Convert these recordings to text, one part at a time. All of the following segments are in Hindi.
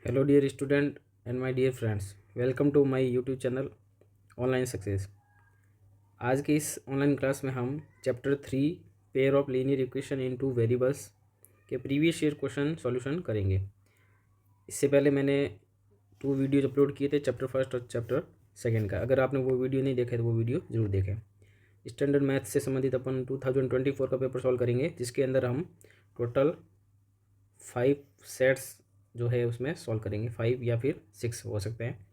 Hello dear student and my dear friends, welcome to my YouTube channel online success. आज की इस ऑनलाइन क्लास में हम chapter 3 pair of linear equation in two variables के प्रीवियस ईयर क्वेश्चन सॉल्यूशन करेंगे। इससे पहले मैंने 2 वीडियोज अपलोड किए थे, चैप्टर फर्स्ट और चैप्टर सेकेंड का। अगर आपने वो वीडियो नहीं देखा तो वो वीडियो ज़रूर देखें। स्टैंडर्ड मैथ से संबंधित अपन 2024 का पेपर सॉल्व करेंगे, जिसके अंदर हम टोटल 5 सेट्स जो है उसमें सॉल्व करेंगे। 5 या फिर 6 हो सकते हैं।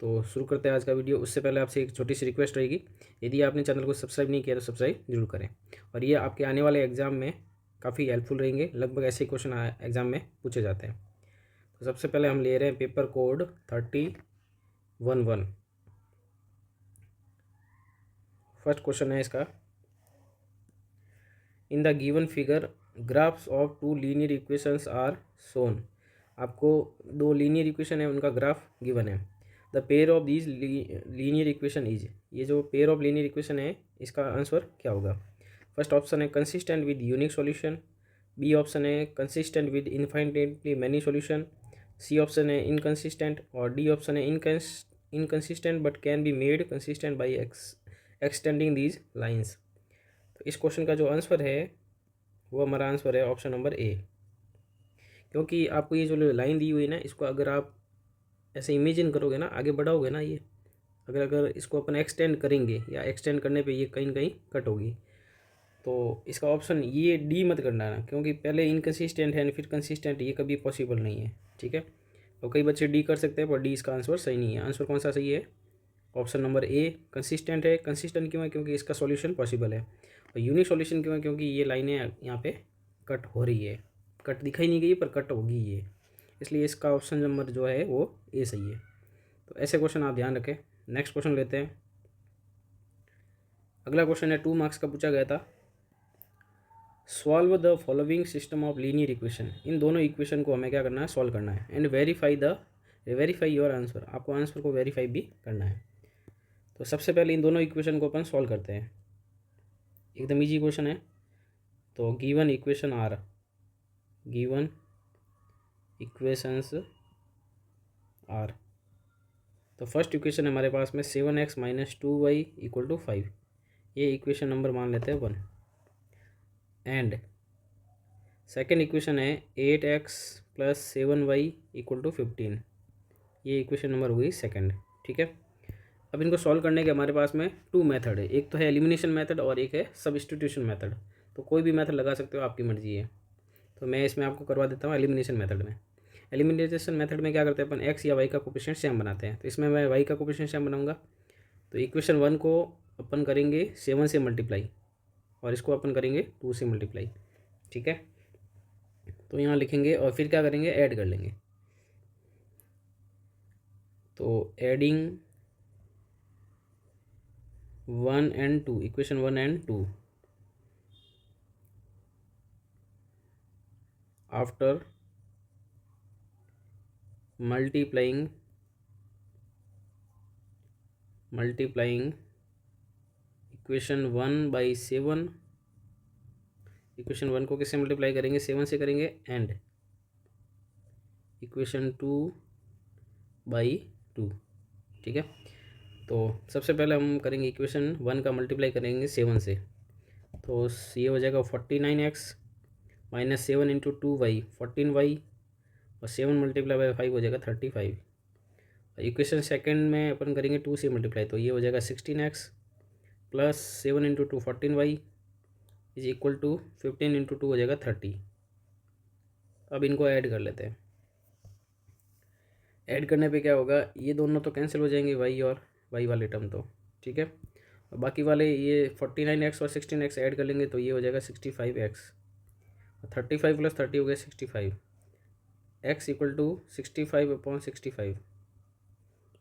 तो शुरू करते हैं आज का वीडियो। उससे पहले आपसे एक छोटी सी रिक्वेस्ट रहेगी, यदि आपने चैनल को सब्सक्राइब नहीं किया तो सब्सक्राइब जरूर करें। और ये आपके आने वाले एग्जाम में काफ़ी हेल्पफुल रहेंगे। लगभग ऐसे क्वेश्चन एग्जाम में पूछे जाते हैं। तो सबसे पहले हम ले रहे हैं पेपर कोड 3011। फर्स्ट क्वेश्चन है इसका, in the given figure graphs of 2 linear equations are shown. आपको 2 लीनियर इक्वेशन है, उनका ग्राफ गिवन है। The pair of these linear equation is, ये जो पेयर ऑफ लीनियर इक्वेशन है इसका आंसर क्या होगा। फर्स्ट ऑप्शन है consistent with unique solution, B option है consistent with infinitely many solution, C option है इनकंसिस्टेंट, और डी ऑप्शन है inconsistent but can be made consistent by extending these lines. तो इस क्वेश्चन का जो आंसर है वो हमारा आंसर है ऑप्शन नंबर ए। क्योंकि आपको ये जो लाइन दी हुई है ना, इसको अगर आप ऐसे इमेजिन करोगे ना, आगे बढ़ाओगे ना, ये अगर इसको अपन एक्सटेंड करेंगे या एक्सटेंड करने पे ये कहीं ना कहीं कट होगी। तो इसका ऑप्शन ये डी मत करना ना, क्योंकि पहले इनकन्सिस्टेंट है फिर कंसिस्टेंट, ये कभी पॉसिबल नहीं है। ठीक है, और कई बच्चे डी कर सकते हैं, पर डी इसका आंसर सही नहीं है। आंसर कौन सा सही है? ऑप्शन नंबर ए कंसिस्टेंट है। कंसिस्टेंट क्यों है? क्योंकि इसका सॉल्यूशन पॉसिबल है। और यूनिक सॉल्यूशन क्यों है? क्योंकि ये लाइनें यहाँ पे कट हो रही है, कट दिखाई नहीं गई पर कट होगी ये, इसलिए इसका ऑप्शन नंबर जो है वो ए सही है। तो ऐसे क्वेश्चन आप ध्यान रखें। नेक्स्ट क्वेश्चन लेते हैं। अगला क्वेश्चन है 2 मार्क्स का पूछा गया था। Solve the following system of linear equation. इन दोनों इक्वेशन को हमें क्या करना है? सॉल्व करना है। एंड वेरीफाई योर आंसर, आपको आंसर को वेरीफाई भी करना है। तो सबसे पहले इन दोनों इक्वेशन को अपन सॉल्व करते हैं। एकदम इजी क्वेश्चन है। तो given equation are, given equations are, तो फर्स्ट इक्वेशन हमारे पास में 7x - 2y = 5, ये इक्वेशन नंबर मान लेते हैं 1। एंड सेकेंड इक्वेशन है 8x + 7y = 15, ये इक्वेशन नंबर हुई सेकेंड। ठीक है, अब इनको सॉल्व करने के हमारे पास में 2 मेथड है, एक तो है एलिमिनेशन मेथड और एक है सब्स्टिट्यूशन मेथड। तो कोई भी मेथड लगा सकते हो, आपकी मर्जी है। तो मैं इसमें आपको करवा देता हूँ एलिमिनेशन मेथड में। एलिमिनेशन मेथड में क्या करते हैं अपन? एक्स या वाई का कोफिशिएंट सेम बनाते हैं। तो इसमें मैं वाई का कोफिशिएंट सेम बनाऊंगा। तो इक्वेशन 1 को अपन करेंगे 7 से मल्टीप्लाई, और इसको अपन करेंगे 2 से मल्टीप्लाई। ठीक है, तो यहाँ लिखेंगे और फिर क्या करेंगे? ऐड कर लेंगे। तो adding 1 and 2, equation 1 and 2, after multiplying equation 1 by 7, equation 1 को किससे मल्टीप्लाई करेंगे? 7 से करेंगे। And equation 2 by 2। ठीक है, तो सबसे पहले हम करेंगे इक्वेशन 1 का मल्टीप्लाई करेंगे 7 से। तो ये हो जाएगा 49x - 7 × 2y 14y, और 7 × 5 हो जाएगा 35। इक्वेशन सेकंड में अपन करेंगे 2 से मल्टीप्लाई, तो ये हो जाएगा 16x + 7 × 2 14y = 15 × 2 हो जाएगा 30। अब इनको ऐड कर लेते हैं। ऐड करने पे क्या होगा? ये दोनों तो कैंसिल हो जाएंगे, वाई और वाई वाले टर्म तो। ठीक है, और बाकी वाले ये 49x और 16x ऐड कर लेंगे, तो ये हो जाएगा 65x। 35 + 30 हो गया 65। x = 65/65।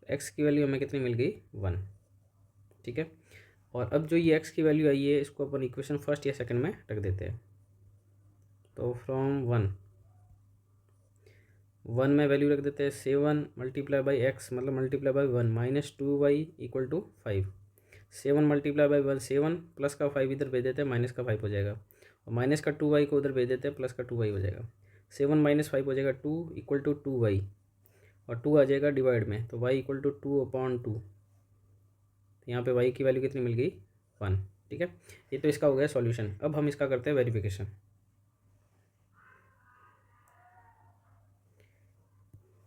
एक्स की वैल्यू हमें कितनी मिल गई? 1। ठीक है, और अब जो ये x की वैल्यू आई है, इसको अपन इक्वेशन फर्स्ट या सेकंड में रख देते हैं। तो फ्रॉम 1 में वैल्यू रख देते हैं 7 × x, मतलब मल्टीप्लाई बाई 1 - 2y = 5। 7 × 1 7, प्लस का 5 इधर भेज देते हैं, माइनस का 5 हो जाएगा, और माइनस का 2y को उधर भेज देते हैं, प्लस का 2y हो जाएगा। 7 माइनस 5 हो जाएगा 2 इक्वल टू 2y, और 2 आ जाएगा डिवाइड में, तो y इक्वल टू 2/2। तो यहाँ पे y की वैल्यू कितनी मिल गई 1। ठीक है, ये तो इसका हो गया सॉल्यूशन। अब हम इसका करते हैं वेरिफिकेशन।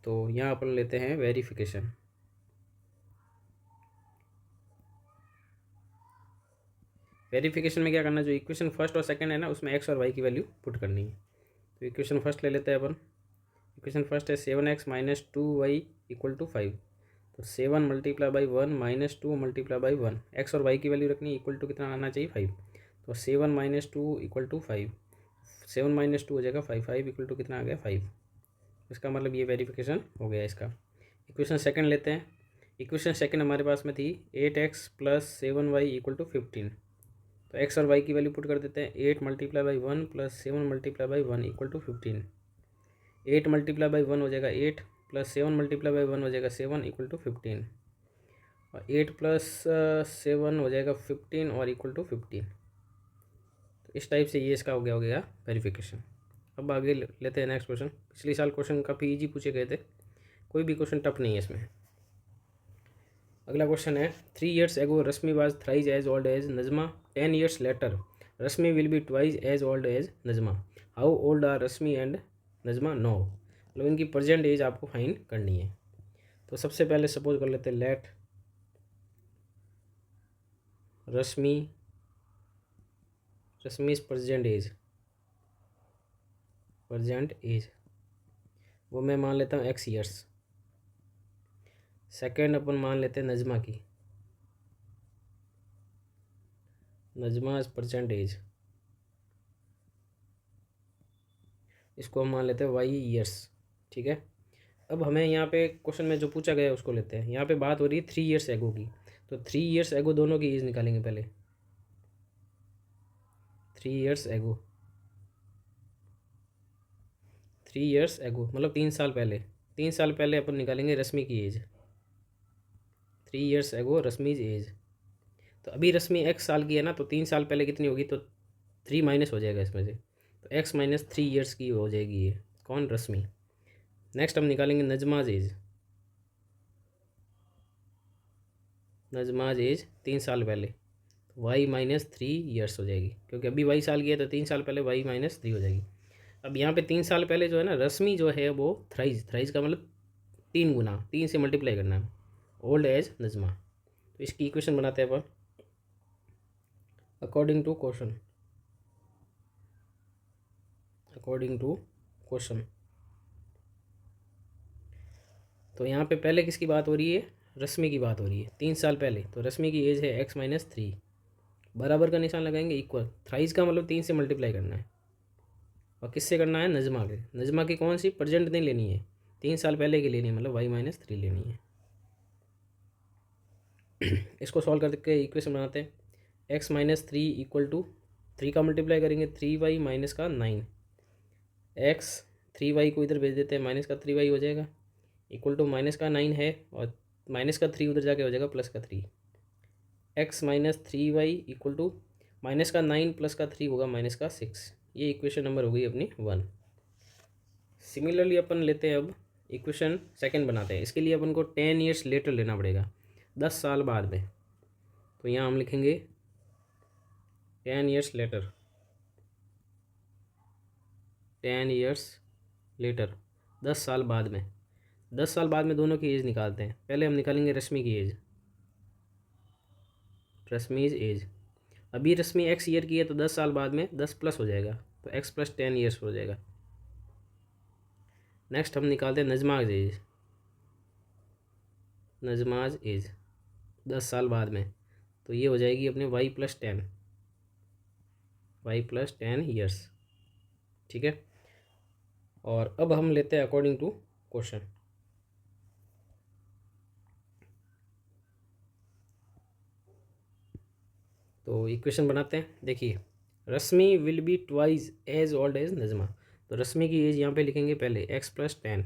तो यहाँ अपन लेते हैं वेरिफिकेशन। वेरिफिकेशन में क्या करना है, जो इक्वेशन फर्स्ट और सेकंड है ना, उसमें x और y की वैल्यू पुट करनी है। तो इक्वेशन फर्स्ट ले लेते हैं अपन। इक्वेशन फर्स्ट है 7x minus 2y equal to 5। तो 7 multiply by 1 minus 2 multiply by 1, x और वाई की वैल्यू रखनी है, इक्वल टू कितना आना चाहिए 5। तो 7 माइनस 2 इक्वल टू 5, 7 माइनस 2 हो जाएगा 5, 5 इक्वल टू कितना आ गया 5। इसका मतलब ये वेरिफिकेशन हो गया इसका। इक्वेशन सेकंड लेते हैं। इक्वेशन सेकंड हमारे पास में थी 8x plus 7y equal to 15। तो एक्स और वाई की वैल्यू पुट कर देते हैं। 8 multiply by 1 plus 7 multiply by 1 equal to 15। 8 multiply by 1 हो जाएगा 8, प्लस 7 मल्टीप्लाई बाई 1 हो जाएगा 7 इक्वल टू 15, और 8 प्लस 7 हो जाएगा 15 और इक्वल टू 15। तो इस टाइप से ये इसका हो गया वेरिफिकेशन। अब आगे लेते हैं नेक्स्ट क्वेश्चन। पिछले साल क्वेश्चन काफ़ी इजी पूछे गए थे, कोई भी क्वेश्चन टफ नहीं है इसमें। अगला क्वेश्चन है 3 years ago Rashmi was thrice as old as Najma, 10 years later Rashmi will be twice as old as Najma, how old are Rashmi and Najma now. मतलब इनकी प्रेजेंट एज आपको फाइंड करनी है। तो सबसे पहले सपोज कर लेते हैं लेट रश्मि's प्रेजेंट एज वो मैं मान लेता हूँ x years। सेकेंड अपन मान लेते हैं नजमा की, नजमा's प्रेजेंट एज, इसको हम मान लेते हैं y years। ठीक है, अब हमें यहाँ पे क्वेश्चन में जो पूछा गया है उसको लेते हैं। यहाँ पे बात हो रही है 3 years एगो की, तो 3 years एगो दोनों की एज निकालेंगे पहले। 3 years एगो, 3 years एगो मतलब 3 साल पहले। 3 साल पहले अपन निकालेंगे रश्मि की एज। 3 years एगो रश्मि's एज। तो अभी रश्मि x साल की है ना, तो 3 साल पहले कितनी होगी, तो 3 माइनस हो जाएगा इसमें से, तो x माइनस 3 years की हो जाएगी ये। कौन, रश्मि। नेक्स्ट हम निकालेंगे नजमा's एज। नजमा's एज 3 साल पहले, y माइनस 3 years हो जाएगी, क्योंकि अभी y साल की है तो 3 साल पहले y माइनस 3 हो जाएगी। अब यहाँ पे 3 साल पहले जो है ना रश्मि जो है वो थ्राइज, थ्राइज का मतलब 3 गुना, 3 से मल्टीप्लाई करना है, ओल्ड एज नजमा। तो इसकी इक्वेशन बनाते हैं अपन according to question. According to question, तो यहाँ पे पहले किसकी बात हो रही है, रश्मि की बात हो रही है 3 साल पहले। तो रश्मि की एज है x माइनस 3, बराबर का निशान लगाएंगे, इक्वल। थ्राइज का मतलब 3 से मल्टीप्लाई करना है, और किससे करना है, नजमा के। नजमा की कौन सी, प्रेजेंट नहीं लेनी है, 3 साल पहले की लेनी है, मतलब y माइनस 3 लेनी है। इसको सॉल्व करके इक्वेशन बनाते हैं। x माइनस 3 इक्वल टू 3 का मल्टीप्लाई करेंगे 3y माइनस का 9, x 3y को इधर भेज देते हैं, माइनस का 3y हो जाएगा, इक्वल टू माइनस का 9 है, और माइनस का 3 उधर जाके हो जाएगा प्लस का 3। x minus 3y equal to minus का 9 प्लस का 3 होगा माइनस का 6। ये इक्वेशन नंबर हो गई अपनी 1। सिमिलरली अपन लेते हैं अब इक्वेशन सेकंड बनाते हैं। इसके लिए अपन को 10 years लेटर लेना पड़ेगा, 10 साल बाद में। तो यहाँ हम लिखेंगे 10 years लेटर, 10 years लेटर, 10 साल बाद में। 10 साल बाद में दोनों की एज निकालते हैं। पहले हम निकालेंगे रश्मि की एज, रश्मि's एज। अभी रश्मि x ईयर की है, तो 10 साल बाद में 10 प्लस हो जाएगा, तो x प्लस 10 years हो जाएगा। नेक्स्ट हम निकालते हैं नजमा's एज, नजमा's एज 10 साल बाद में, तो ये हो जाएगी अपने y plus 10, y plus 10 years। ठीक है, और अब हम लेते हैं अकॉर्डिंग टू क्वेश्चन। तो इक्वेशन बनाते हैं। देखिए, Rashmi will be twice as old as Najma. तो रश्मि की एज यहाँ पे लिखेंगे पहले x plus 10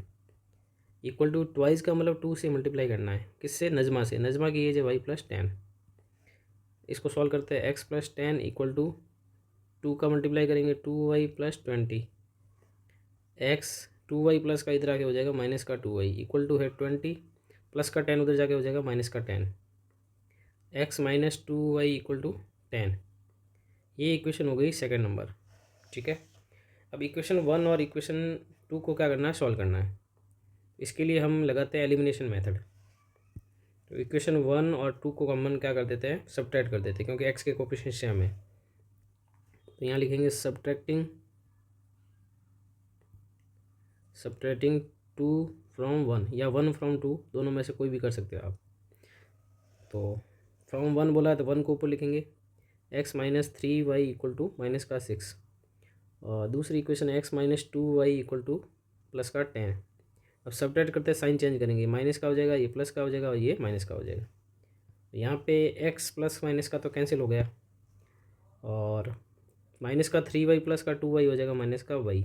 equal to twice का मतलब 2 से मल्टीप्लाई करना है, किससे, नजमा से। नजमा की एज है y प्लस 10। इसको सॉल्व करते हैं। x प्लस 10 इक्वल टू 2 का मल्टीप्लाई करेंगे 2y plus 20, x 2y plus का इधर आके हो जाएगा माइनस का 2y इक्वल टू है 20 प्लस का 10 उधर जाके हो जाएगा माइनस का 10, x minus 2y equal to 10। ये इक्वेशन हो गई सेकंड नंबर। ठीक है, अब इक्वेशन 1 और इक्वेशन 2 को क्या करना है, सॉल्व करना है। इसके लिए हम लगाते हैं एलिमिनेशन मेथड। तो इक्वेशन 1 और 2 को कॉमन क्या कर देते हैं, सब्ट्रैक्ट कर देते हैं, क्योंकि एक्स के कोफिशिएंट सेम है। तो यहाँ लिखेंगे सब्ट्रैक्टिंग 2 फ्रॉम 1 या 1 फ्रॉम 2, दोनों में से कोई भी कर सकते हो आप। तो फ्रॉम 1 बोला है तो 1 को ऊपर लिखेंगे, x minus 3y equal to minus का 6, और दूसरी equation x minus 2y equal to plus का 10। अब सब्ट्रैक्ट करते हैं, साइन चेंज करेंगे, माइनस का हो जाएगा, ये प्लस का हो जाएगा और ये माइनस का हो जाएगा। यहाँ पे एक्स प्लस माइनस का तो कैंसिल हो गया, और माइनस का 3y प्लस का 2y हो जाएगा माइनस का y,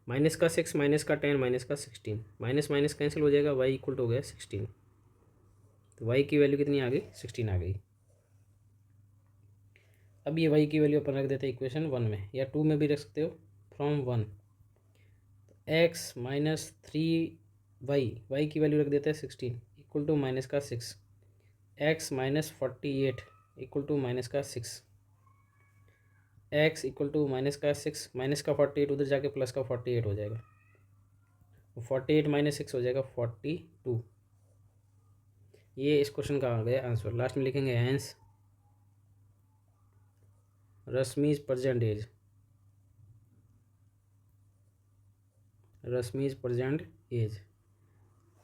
माइनस का 6 माइनस का 10 माइनस का 16, माइनस माइनस कैंसिल हो जाएगा, y इक्वल टू हो गया 16। तो y की वैल्यू कितनी आ गई, 16 आ गई। अब ये y की वैल्यू अपन रख देते हैं इक्वेशन 1 में, या 2 में भी रख सकते हो। फ्रॉम 1 एक्स माइनस 3y की वैल्यू रख देते हैं 16 इक्वल टू माइनस का 6, x minus 48 equal to minus का 6, एक्स इक्वल टू माइनस का 6, माइनस का 48 उधर जाके प्लस का 48 हो जाएगा, 48 माइनस 6 हो जाएगा 42। ये इस क्वेश्चन का आ गया आंसर। लास्ट में लिखेंगे hence Rashmi's present age, Rashmi's present age,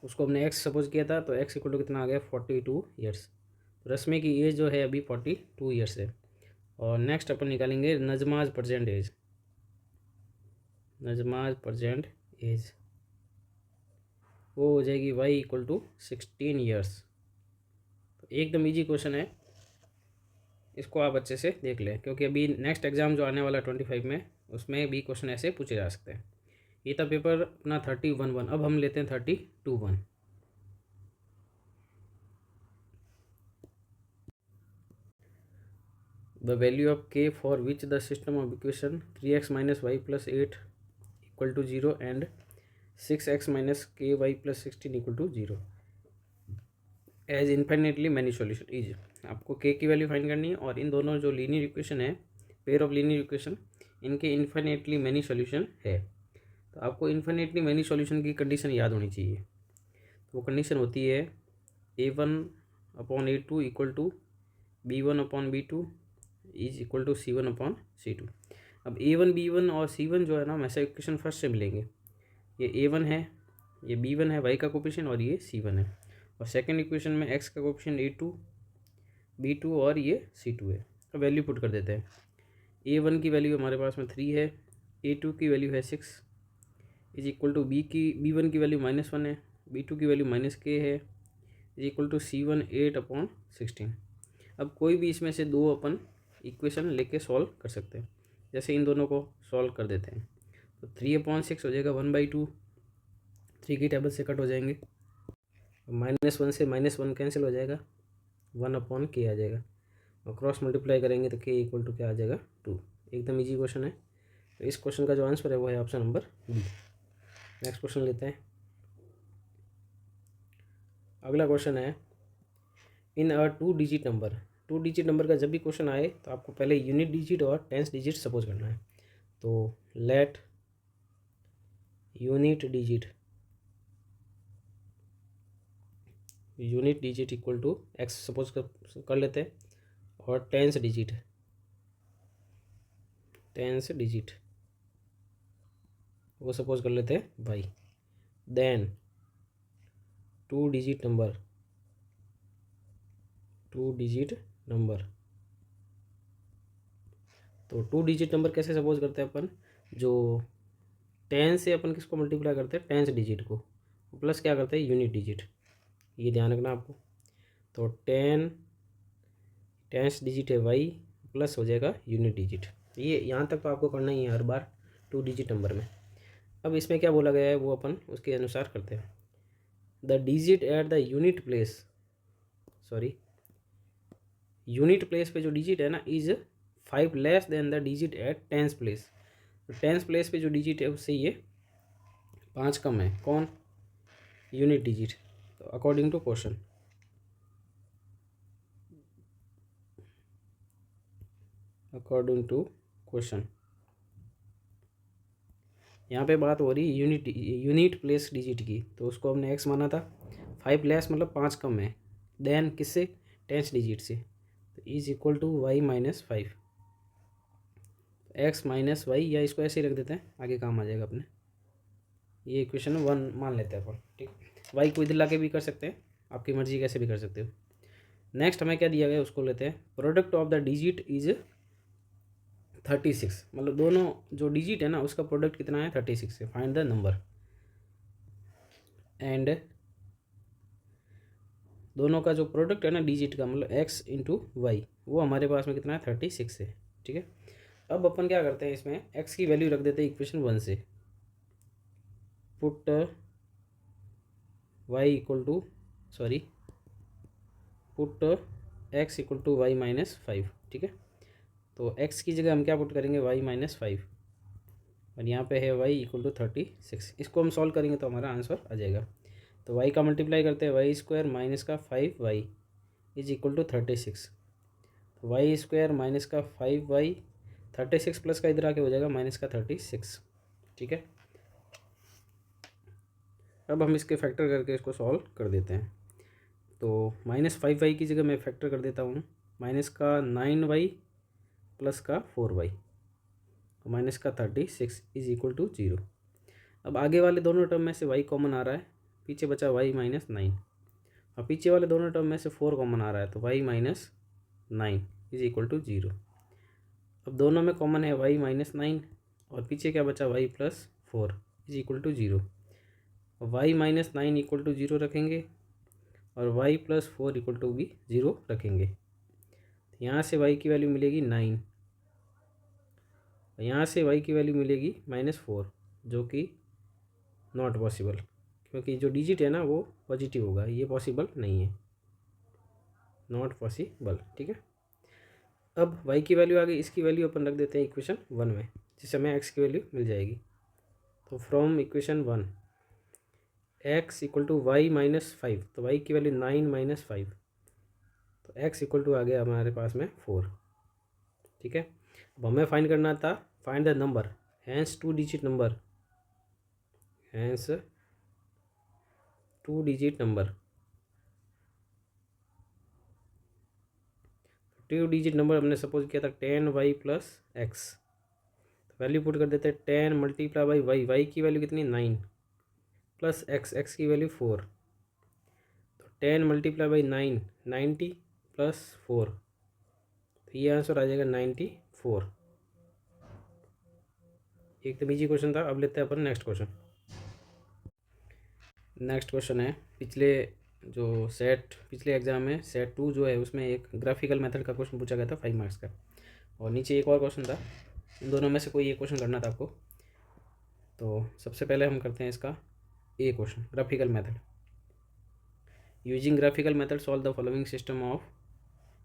उसको हमने एक्स सपोज किया था, तो एक्स इक्वल टू कितना आ गया 42 ईयर्स। रश्मि की एज जो है अभी 42 ईयर्स है। और नेक्स्ट अपन निकालेंगे नजमाज प्रेजेंट एज, नजमाज प्रेजेंट एज वो हो जाएगी वाई इक्वल टू 16 ईयर्स। तो एकदम इजी क्वेश्चन है, इसको आप अच्छे से देख लें, क्योंकि अभी नेक्स्ट एग्जाम जो आने वाला 25 में, उसमें भी क्वेश्चन ऐसे पूछे जा सकते हैं। ये था पेपर अपना 31-1। अब हम लेते हैं 32-1। The value of k for which the system of equation 3x minus y plus 8 equal to 0 and 6x minus k y plus 16 equal to 0 has infinitely many solution is. आपको k की वैल्यू फाइंड करनी है, और इन दोनों जो लीनियर इक्वेशन है, पेयर ऑफ लीनियर इक्वेशन, इनके इन्फिनिटली मैनी सॉल्यूशन है। तो आपको इन्फिनिटली मैनी सॉल्यूशन की कंडीशन याद होनी चाहिए। तो वो कंडीशन होती है a1/a2 equal to b1/b2 is equal to c1/c2। अब a1 b1 और c1 जो है ना, वैसे इक्वेशन फर्स्ट से मिलेंगे। ये a1 है, ये b1 है y का कोफिशिएंट, और ये c1 है। और सेकंड इक्वेशन में x का कोफिशिएंट a2 b2 और ये c2 है। तो वैल्यू पुट कर देते हैं। a1 की वैल्यू हमारे पास में 3 है, a2 की वैल्यू है 6 इज इक्वल टू b1 की वैल्यू -1 है, b2 की वैल्यू -k है, इज इक्वल टू c1 8/16। अब कोई भी इसमें से दो अपन इक्वेशन लेके सॉल्व कर सकते हैं। जैसे इन दोनों को सॉल्व कर देते हैं, तो 3/6 हो जाएगा 1/2, 3 की टेबल से कट हो जाएंगे, -1 से -1 कैंसिल हो जाएगा, 1/k आ जाएगा, और क्रॉस मल्टीप्लाई करेंगे तो k इक्वल टू क्या आ जाएगा 2। एकदम इजी क्वेश्चन है। तो इस क्वेश्चन का जो आंसर है वो है option number B. Next question लेते हैं। अगला क्वेश्चन है in a 2 digit number. 2 digit number का जब भी क्वेश्चन आए तो आपको पहले यूनिट डिजिट और टेंस डिजिट सपोज करना है। तो let unit digit equal to x suppose कर लेते हैं, और टेंस डिजिट वो सपोज कर लेते हैं वाई। देन 2 डिजिट नंबर, तो 2 डिजिट नंबर कैसे सपोज करते हैं अपन, जो 10 से अपन किसको मल्टीप्लाई करते हैं, टेंस डिजिट को, प्लस क्या करते हैं यूनिट डिजिट। ये ध्यान रखना आपको। तो 10 टेंस डिजिट है वाई, प्लस हो जाएगा यूनिट डिजिट। ये यहाँ तक तो आपको करना ही है हर बार 2 डिजिट नंबर में। अब इसमें क्या बोला गया है वो अपन उसके अनुसार करते हैं। The digit at the unit place पे जो डिजिट है ना is 5 less than the digit at tens place. तो टेंस प्लेस पे जो डिजिट है उससे ये 5 कम है, कौन? Unit digit. तो according to question, according to question यहाँ पे बात हो रही यूनिट प्लेस डिजिट की, तो उसको हमने एक्स माना था। 5 लेस मतलब 5 कम है, देन किससे? टेंस डिजिट से। तो is equal to y minus 5, x minus y, या इसको ऐसे ही रख देते हैं, आगे काम आ जाएगा अपने। ये इक्वेशन 1 मान लेते हैं अपन, ठीक। वाई को इधर ला के भी कर सकते हैं, आपकी मर्जी, कैसे भी कर सकते हो। नेक्स्ट हमें क्या दिया गया उसको लेते हैं। Product of the digit is 36, मतलब दोनों जो डिजिट है ना उसका प्रोडक्ट कितना है? 36 है। Find the number. एंड दोनों का जो प्रोडक्ट है ना डिजिट का, मतलब एक्स इंटू वाई, वो हमारे पास में कितना है? 36 है, ठीक है। अब अपन क्या करते हैं, इसमें एक्स की वैल्यू रख देते हैं इक्वेशन 1 से। Put y equal to, sorry, put x equal to y minus 5, ठीक है। तो एक्स की जगह हम क्या पुट करेंगे? वाई माइनस 5, और यहाँ पे है वाई इक्वल टू 36। इसको हम सॉल्व करेंगे तो हमारा आंसर आ जाएगा। तो वाई का मल्टीप्लाई करते हैं, वाई स्क्वायर माइनस का 5y इज इक्वल टू 36। तो वाई स्क्वायर माइनस का 5y, 36 प्लस का इधर आके हो जाएगा माइनस का 36, ठीक है। अब हम इसके फैक्टर करके इसको सॉल्व कर देते हैं। तो माइनस 5y की जगह मैं फैक्टर कर देता हूँ, माइनस का 9y प्लस का 4y, तो माइनस का 36 इज इक्वल टू 0। अब आगे वाले दोनों टर्म में से y कॉमन आ रहा है, पीछे बचा y माइनस 9, और पीछे वाले दोनों टर्म में से 4 कॉमन आ रहा है, तो y minus 9 is equal to 0। अब दोनों में कॉमन है y माइनस 9, और पीछे क्या बचा? y plus 4 is equal to 0। y minus 9 equal to 0 रखेंगे, और y प्लस 4 इक्वल टू भी 0 रखेंगे। यहाँ से y की वैल्यू मिलेगी 9, और यहाँ से y की वैल्यू मिलेगी -4, जो कि नॉट पॉसिबल, क्योंकि जो डिजिट है ना वो पॉजिटिव होगा, ये पॉसिबल नहीं है, नॉट पॉसिबल, ठीक है। अब y की वैल्यू आ गई, इसकी वैल्यू अपन रख देते हैं इक्वेशन 1 में, जिससे हमें x की वैल्यू मिल जाएगी। तो from equation 1 x equal to y minus 5, तो y की वैल्यू 9 माइनस 5, तो x इक्वल टू आ गया हमारे पास में 4, ठीक है। अब हमें फाइंड करना था, find the number, hence 2 digit number, hence 2 digit number, 2 digit number हमने सपोज किया था 10y plus x. Value put कर देते हैं, 10 मल्टीप्लाई बाई वाई, वाई की वैल्यू कितनी? 9 प्लस एक्स, एक्स की वैल्यू 4, तो 10 मल्टीप्लाई बाई 9, 90 प्लस 4, तो ये आंसर आ जाएगा 94। एकदम इजी क्वेश्चन था। अब लेते हैं अपन नेक्स्ट क्वेश्चन। नेक्स्ट क्वेश्चन है, पिछले एग्जाम में सेट 2 जो है उसमें एक ग्राफिकल मेथड का क्वेश्चन पूछा गया था 5 मार्क्स का, और नीचे एक और क्वेश्चन था। इन दोनों में से कोई एक क्वेश्चन करना था आपको। तो सबसे पहले हम करते हैं इसका a question, graphical method. Using graphical method solve the following system of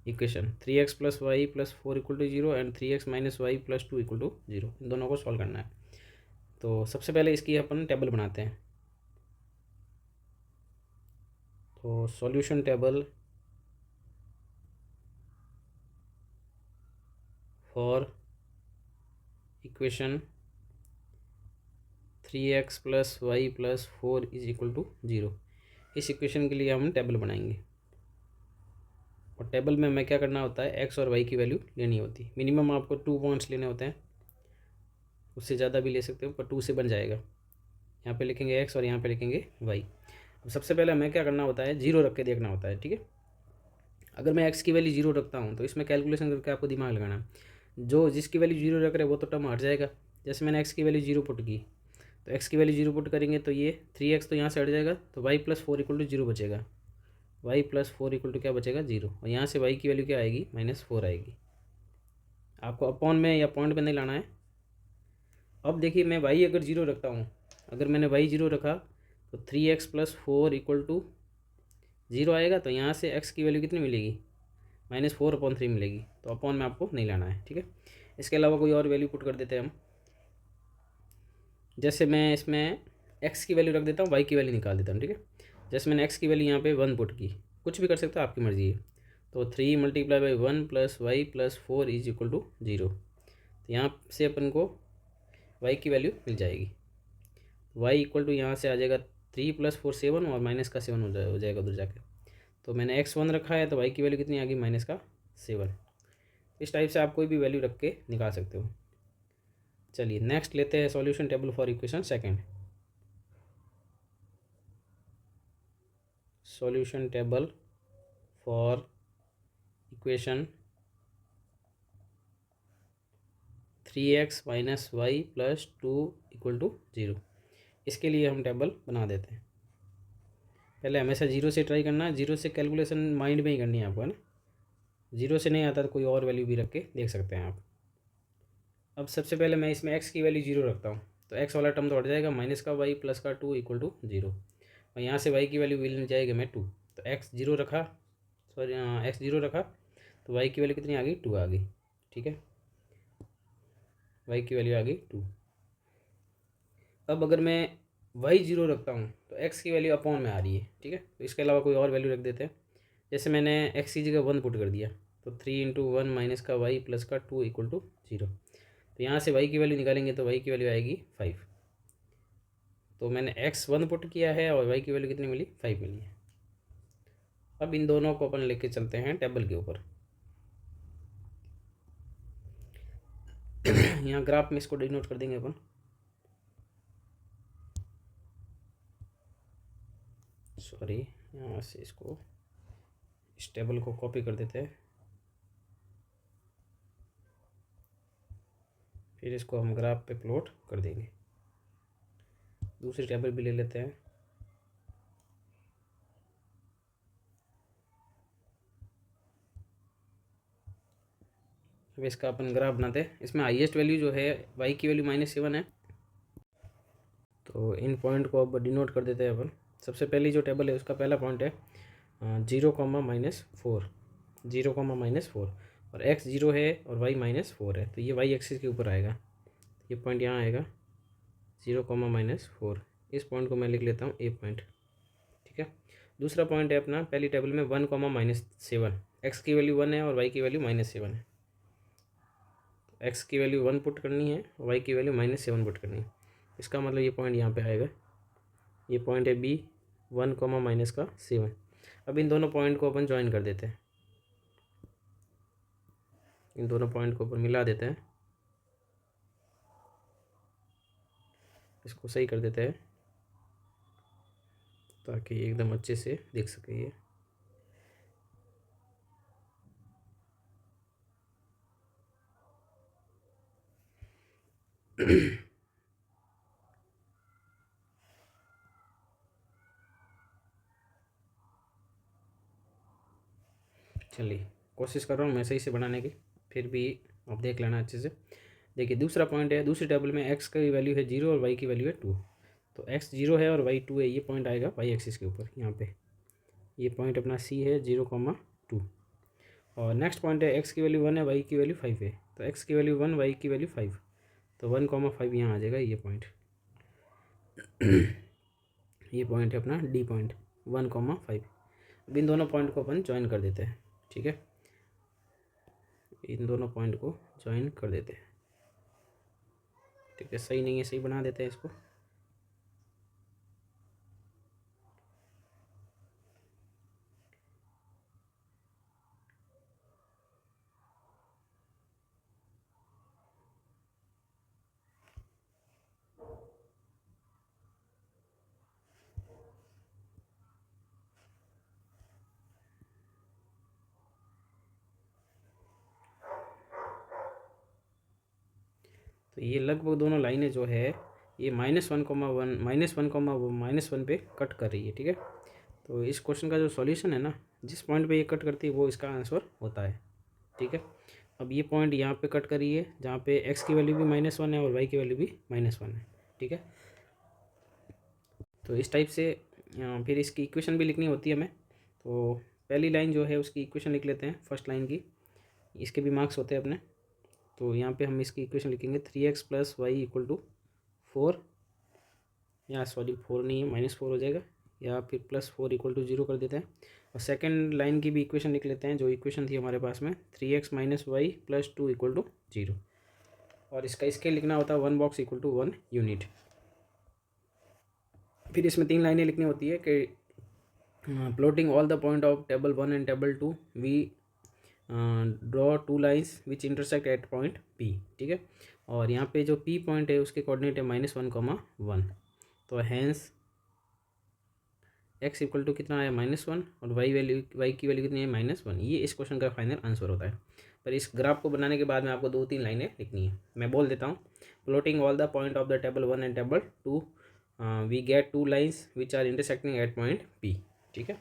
equation 3x plus y plus 4 equal to 0 and 3x minus y plus 2 equal to 0। इन दोनों को सॉल्व करना है। तो सबसे पहले इसकी अपन टेबल बनाते हैं। तो solution table for equation 3x plus y plus 4 is equal to 0, इस इक्वेशन के लिए हम टेबल बनाएंगे। और टेबल में हमें क्या करना होता है, x और y की वैल्यू लेनी होती है। मिनिमम आपको 2 पॉइंट्स लेने होते हैं, उससे ज़्यादा भी ले सकते हो, पर 2 से बन जाएगा। यहाँ पे लिखेंगे x और यहाँ पे लिखेंगे y। अब सबसे पहले हमें क्या करना होता है, 0 रख के देखना होता है, ठीक है। अगर मैं x की वैल्यू 0 रखता हूँ तो इसमें कैलकुलेशन करके आपको दिमाग लगाना है, जो जिसकी वैल्यू 0 रख रहे हैं वो तो टर्म हट जाएगा। जैसे मैंने x की वैल्यू 0 पुट की, तो x की वैल्यू 0 पुट करेंगे तो ये 3x तो यहाँ से हट जाएगा, तो y प्लस 4 इक्वल टू 0 बचेगा। y प्लस 4 इक्वल टू क्या बचेगा? 0। और यहाँ से y की वैल्यू क्या आएगी? -4 आएगी। आपको अपॉन में या पॉइंट में नहीं लाना है। अब देखिए, मैं y अगर 0 रखता हूँ, अगर मैंने y 0 रखा तो 3x प्लस 4 इक्वल टू 0 आएगा। तो यहाँ से x की वैल्यू कितनी मिलेगी? -4/3 मिलेगी। तो अपॉन में आपको नहीं लाना है, ठीक है। इसके अलावा कोई और वैल्यू पुट कर देते हैं हम। जैसे मैं इसमें एक्स की वैल्यू रख देता हूँ, वाई की वैल्यू निकाल देता हूँ, ठीक है। जैसे मैंने एक्स की वैल्यू यहाँ पे 1 पुट की, कुछ भी कर सकते हो, आपकी मर्जी है। तो 3 multiply by 1 plus y plus 4 is equal to 0। तो यहाँ से अपन को वाई की वैल्यू मिल जाएगी। वाई इक्वल टू यहाँ से आ जाएगा 3 + 4 7 और माइनस का 7 हो जाएगा उधर जाके। तो मैंने x1 रखा है, तो वाई की वैल्यू कितनी आ गई, माइनस का 7। इस टाइप से आप कोई भी वैल्यू रख के निकाल सकते हो। चलिए नेक्स्ट लेते हैं solution table for equation second. Solution table for equation 3x minus y plus 2 equal to 0। इसके लिए हम टेबल बना देते हैं। पहले हमेशा 0 से ट्राई करना है, 0 से कैलकुलेशन माइंड में ही करनी है आपको, है ना। 0 से नहीं आता तो कोई और वैल्यू भी रख के देख सकते हैं आप। अब सबसे पहले मैं इसमें x की वैल्यू 0 रखता हूँ, तो x वाला टर्म तो हट जाएगा, माइनस का y प्लस का 2 इक्वल टू 0। और यहाँ से y की वैल्यू मिल जाएगी मैं 2। तो x 0 रखा, सॉरी x 0 रखा, तो y की वैल्यू कितनी आ गई, 2 आ गई, ठीक है। y की वैल्यू आ गई 2। अब अगर मैं y 0 रखता हूँ तो x की वैल्यू अपॉन में आ रही है, ठीक है। तो इसके अलावा कोई और वैल्यू रख देते हैं। जैसे मैंने x की जगह 1 पुट कर दिया, तो 3 × 1 माइनस का y प्लस का 2 इक्वल टू 0। तो यहाँ से y की वैल्यू निकालेंगे तो y की वैल्यू आएगी 5। तो मैंने x1 पुट किया है और y की वैल्यू कितनी मिली, 5 मिली है। अब इन दोनों को अपन लेके चलते हैं टेबल के ऊपर। यहाँ ग्राफ में इसको डिनोट कर देंगे अपन। सॉरी, यहाँ से इसको, इस टेबल को कॉपी कर देते हैं, फिर इसको हम ग्राफ पे प्लॉट कर देंगे। दूसरी टेबल भी ले लेते हैं। अब इसका अपन ग्राफ बनाते हैं। इसमें हाईएस्ट वैल्यू जो है y की वैल्यू -7 है, तो इन पॉइंट को अब डिनोट कर देते हैं अपन। सबसे पहली जो टेबल है उसका पहला पॉइंट है 0, -4, 0, -4, और x 0 है और y -4 है, तो ये y एक्सिस के ऊपर आएगा। ये पॉइंट यहाँ आएगा 0, -4। इस पॉइंट को मैं लिख लेता हूँ ए पॉइंट, ठीक है। दूसरा पॉइंट है अपना पहली टेबल में 1, -7। x की वैल्यू 1 है और y की वैल्यू -7 है। x की वैल्यू 1 पुट करनी है, y की वैल्यू -7 पुट करनी है। इसका मतलब ये पॉइंट यहाँ पे आएगा, ये पॉइंट है b 1, -7। अब इन दोनों पॉइंट को अपन ज्वाइन कर देते हैं, इन दोनों पॉइंट को अपन मिला देते हैं, इसको सही कर देते हैं ताकि एकदम अच्छे से दिख सके ये। चलिए कोशिश कर रहा हूँ मैं सही से बनाने की, फिर भी आप देख लेना अच्छे से। देखिए दूसरा पॉइंट है, दूसरी टेबल में x की वैल्यू है 0 और y की वैल्यू है 2। तो x 0 है और y 2 है, ये पॉइंट आएगा y एक्सिस के ऊपर यहाँ पे। ये पॉइंट अपना c है 0, 2। और नेक्स्ट पॉइंट है x की वैल्यू 1 है, y की वैल्यू 5 है, तो x की वैल्यू 1, y की वैल्यू 5, तो 1, 5 यहाँ आ जाएगा ये पॉइंट। ये पॉइंट है अपना d पॉइंट 1, 5। अब इन दोनों पॉइंट को अपन ज्वाइन कर देते हैं, ठीक है। इन दोनों पॉइंट को ज्वाइन कर देते हैं, ठीक है। सही नहीं है, सही बना देते हैं इसको। तो ये लगभग दोनों लाइनें जो है ये -1, -1 पे कट कर रही है, ठीक है। तो इस क्वेश्चन का जो सॉल्यूशन है ना, जिस पॉइंट पे ये कट करती है वो इसका आंसर होता है, ठीक है। अब ये पॉइंट यहाँ पे कट कर रही है जहाँ पे x की वैल्यू भी -1 है और y की वैल्यू भी -1 है, ठीक है। तो इस टाइप से फिर इसकी इक्वेशन भी लिखनी होती है हमें। तो पहली लाइन जो है उसकी इक्वेशन लिख लेते हैं, फर्स्ट लाइन की, इसके भी मार्क्स होते हैं अपने। तो यहाँ पे हम इसकी इक्वेशन लिखेंगे 3x + y = 4 या सॉरी 4 नहीं है, -4 हो जाएगा, या फिर +4 = 0 कर देते हैं। और सेकंड लाइन की भी इक्वेशन लिख लेते हैं, जो इक्वेशन थी हमारे पास में 3x - y + 2 = 0। और इसका स्केल लिखना होता है 1 बॉक्स = 1 यूनिट। फिर इसमें 3 लाइनें लिखनी होती है कि plotting all the point of table 1 and table 2 we draw 2 lines which intersect at point P। ठीक है, और यहाँ पे जो P पॉइंट है उसके कोऑर्डिनेट है -1, 1। तो हैंस x = कितना आया -1 और y की वैल्यू कितनी है -1। ये इस क्वेश्चन का फाइनल आंसर होता है। पर इस ग्राफ को बनाने के बाद में आपको 2-3 लाइनें लिखनी है। मैं बोल देता हूँ, plotting all the point of the table 1 and table 2 we get 2 lines which are intersecting at point P। ठीक है,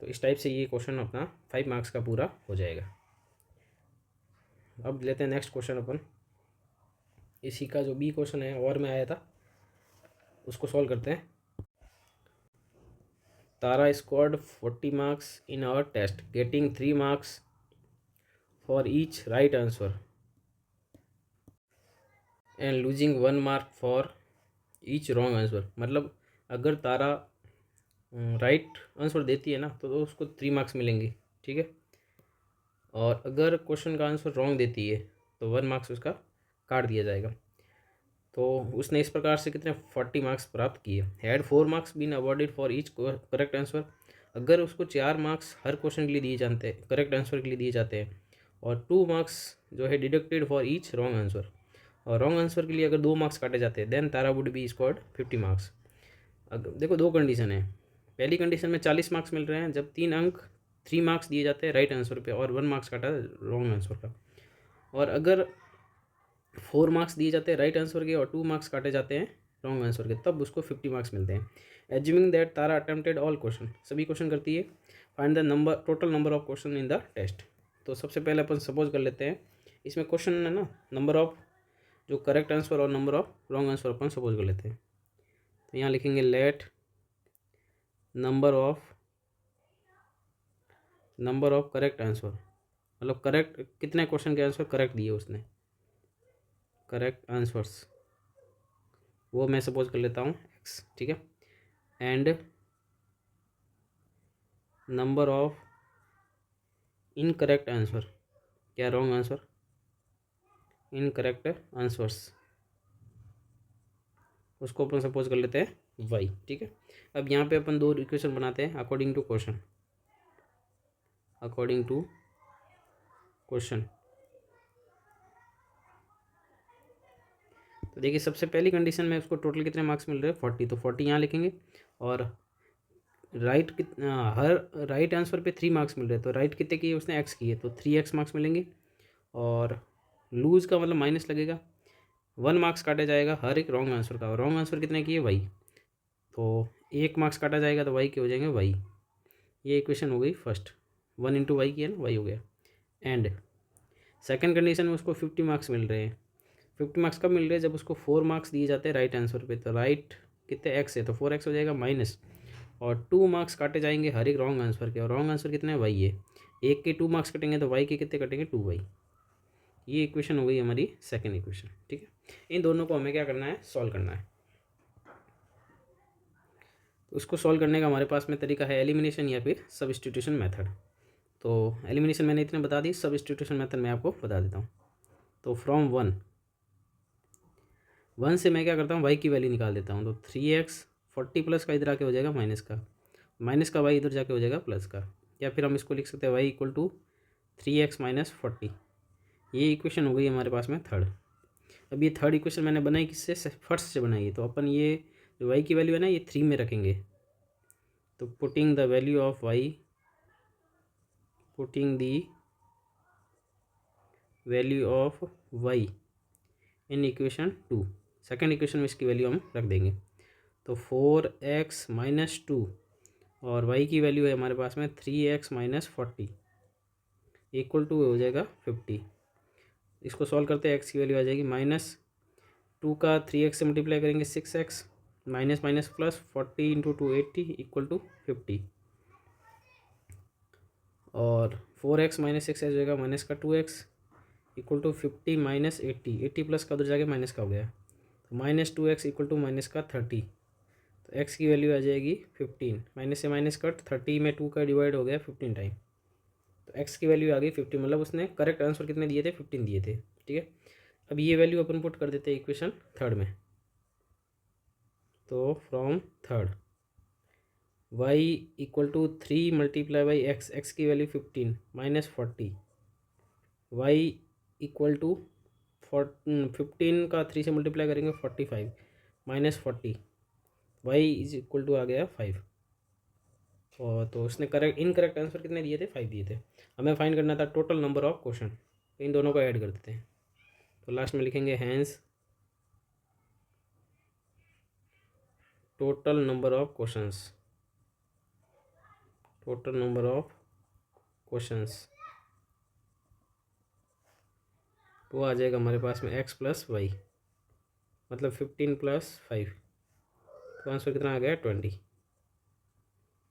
तो इस टाइप से ये क्वेश्चन अपना 5 मार्क्स का पूरा हो जाएगा। अब लेते हैं नेक्स्ट क्वेश्चन अपन। इसी का जो बी क्वेश्चन है और में आया था उसको सॉल्व करते हैं। Tara scored 40 marks in our test, getting 3 marks for each right answer and losing 1 mark for each wrong answer। मतलब अगर तारा राइट आंसर देती है ना तो उसको 3 मार्क्स मिलेंगे। ठीक है, और अगर क्वेश्चन का आंसर रॉन्ग देती है तो 1 मार्क्स उसका काट दिया जाएगा। तो उसने इस प्रकार से कितने 40 मार्क्स प्राप्त किए। Had 4 marks been awarded for each correct answer. अगर उसको 4 मार्क्स हर क्वेश्चन के लिए दिए जाते हैं, करेक्ट आंसर के लिए दिए जाते हैं, और 2 मार्क्स जो है deducted for each wrong answer, और रॉन्ग आंसर के लिए अगर 2 मार्क्स काटे जाते हैं, then Tara would be scored 50 marks. अगर देखो 2 कंडीशन है। पहली कंडीशन में 40 मार्क्स मिल रहे हैं जब 3 अंक 3 मार्क्स दिए जाते हैं राइट आंसर पे और 1 मार्क्स काटा रॉन्ग आंसर का। और अगर 4 मार्क्स दिए जाते हैं राइट आंसर के और 2 मार्क्स काटे जाते हैं रॉन्ग आंसर के, तब उसको 50 मार्क्स मिलते हैं। Assuming that Tara attempted all question, सभी क्वेश्चन करती है। Find the total number of question in the test. तो सबसे पहले अपन सपोज कर लेते हैं, इसमें क्वेश्चन है ना, नंबर ऑफ जो करेक्ट आंसर और number of wrong answer upon suppose कर लेते हैं। तो यहाँ लिखेंगे late number of correct answer, मतलब करेक्ट कितने क्वेश्चन के आंसर करेक्ट दिए उसने, करेक्ट आंसर्स, वो मैं सपोज कर लेता हूँ x। ठीक है, and number of incorrect answer, क्या रॉन्ग आंसर, इनकरेक्ट आंसर्स, उसको अपन सपोज कर लेते हैं y। ठीक है, अब यहाँ पे अपन 2 इक्वेशन बनाते हैं अकॉर्डिंग टू क्वेश्चन। तो देखिए सबसे पहली कंडीशन में उसको टोटल कितने मार्क्स मिल रहे हैं 40, तो 40 यहाँ लिखेंगे। और हर राइट आंसर पे 3 मार्क्स मिल रहे हैं, तो राइट कितने किए उसने x किए, तो 3x मार्क्स मिलेंगे। और लूज़ का मतलब माइनस लगेगा, 1 मार्क्स काटा जाएगा हर एक रॉन्ग आंसर का। रॉन्ग आंसर कितने किए y, तो 1 मार्क्स काटा जाएगा तो y के हो जाएंगे y। ये इक्वेशन हो गई फर्स्ट, 1 × y किया ना, y हो गया। एंड सेकंड कंडीशन में उसको 50 मार्क्स मिल रहे हैं। 50 मार्क्स कब मिल रहे हैं, जब उसको 4 मार्क्स दिए जाते हैं राइट आंसर पे। तो राइट कितने x है, तो 4x हो जाएगा माइनस, और 2 मार्क्स काटे जाएंगे हर एक रॉन्ग आंसर के, और रॉन्ग आंसर कितने है y है। एक के 2 मार्क्स कटेंगे तो y के कितने कटेंगे 2y। ये इक्वेशन हो गई हमारी सेकंड इक्वेशन। ठीक है, इन दोनों को हमें क्या करना है, सॉल्व करना है। तो उसको सॉल्व करने का हमारे पास में तरीका है एलिमिनेशन या फिर सब्स्टिट्यूशन मेथड। तो एलिमिनेशन मैंने इतने बता दी, सब्स्टिट्यूशन मेथड मैं आपको बता देता हूँ। तो फ्रॉम 1 से मैं क्या करता हूँ, y की वैल्यू निकाल देता हूँ। तो 3x 40 प्लस का इधर आके हो जाएगा माइनस का y इधर जाके हो जाएगा प्लस का। या फिर हम इसको लिख सकते हैं y = 3x - 40। ये इक्वेशन हो गई हमारे पास में थर्ड। अब ये थर्ड इक्वेशन मैंने बनाई किससे, फर्स्ट से बनाई है। तो अपन ये जो y की वैल्यू है ना, ये 3 में रखेंगे। तो putting the value of y in equation 2, second equation में इसकी वैल्यू हम रख देंगे। तो 4x - 2 और y की वैल्यू है हमारे पास में 3x - 40 = हो जाएगा 50। इसको सॉल्व करते हैं, x की वैल्यू आ जाएगी -2 का 3x से मल्टीप्लाई करेंगे 6x, माइनस माइनस प्लस 40 × 2 80 = 50। और 4x - 6 आ जाएगा माइनस का 2x = 50 - 80 प्लस का उधर जाके माइनस का हो गया। तो -2x = -30। तो एक्स की वैल्यू आ जाएगी 15, माइनस से माइनस कट, 30 में 2 का डिवाइड हो गया 15 टाइम, तो एक्स की वैल्यू आ गई 15, मतलब उसने करेक्ट आंसर कितने दिए थे, 15 दिए थे। ठीक है, अब ये वैल्यू अपन पुट कर देते हैं इक्वेशन थर्ड में। तो from third y equal to 3 multiply by x, x की value 15 minus 40, y equal to 15 का 3 से मल्टीप्लाई करेंगे 45 minus 40, y is equal to आ गया 5। और तो उसने करेक्ट इनकरेक्ट आंसर कितने दिए थे, 5 दिए थे। हमें फाइंड करना था टोटल नंबर ऑफ क्वेश्चन, तो इन दोनों को ऐड कर देते हैं। तो लास्ट में लिखेंगे hence total number of questions, total number of questions वो आ जाएगा हमारे पास में x प्लस वाई, मतलब 15 प्लस 5, तो आंसर कितना आ गया 20।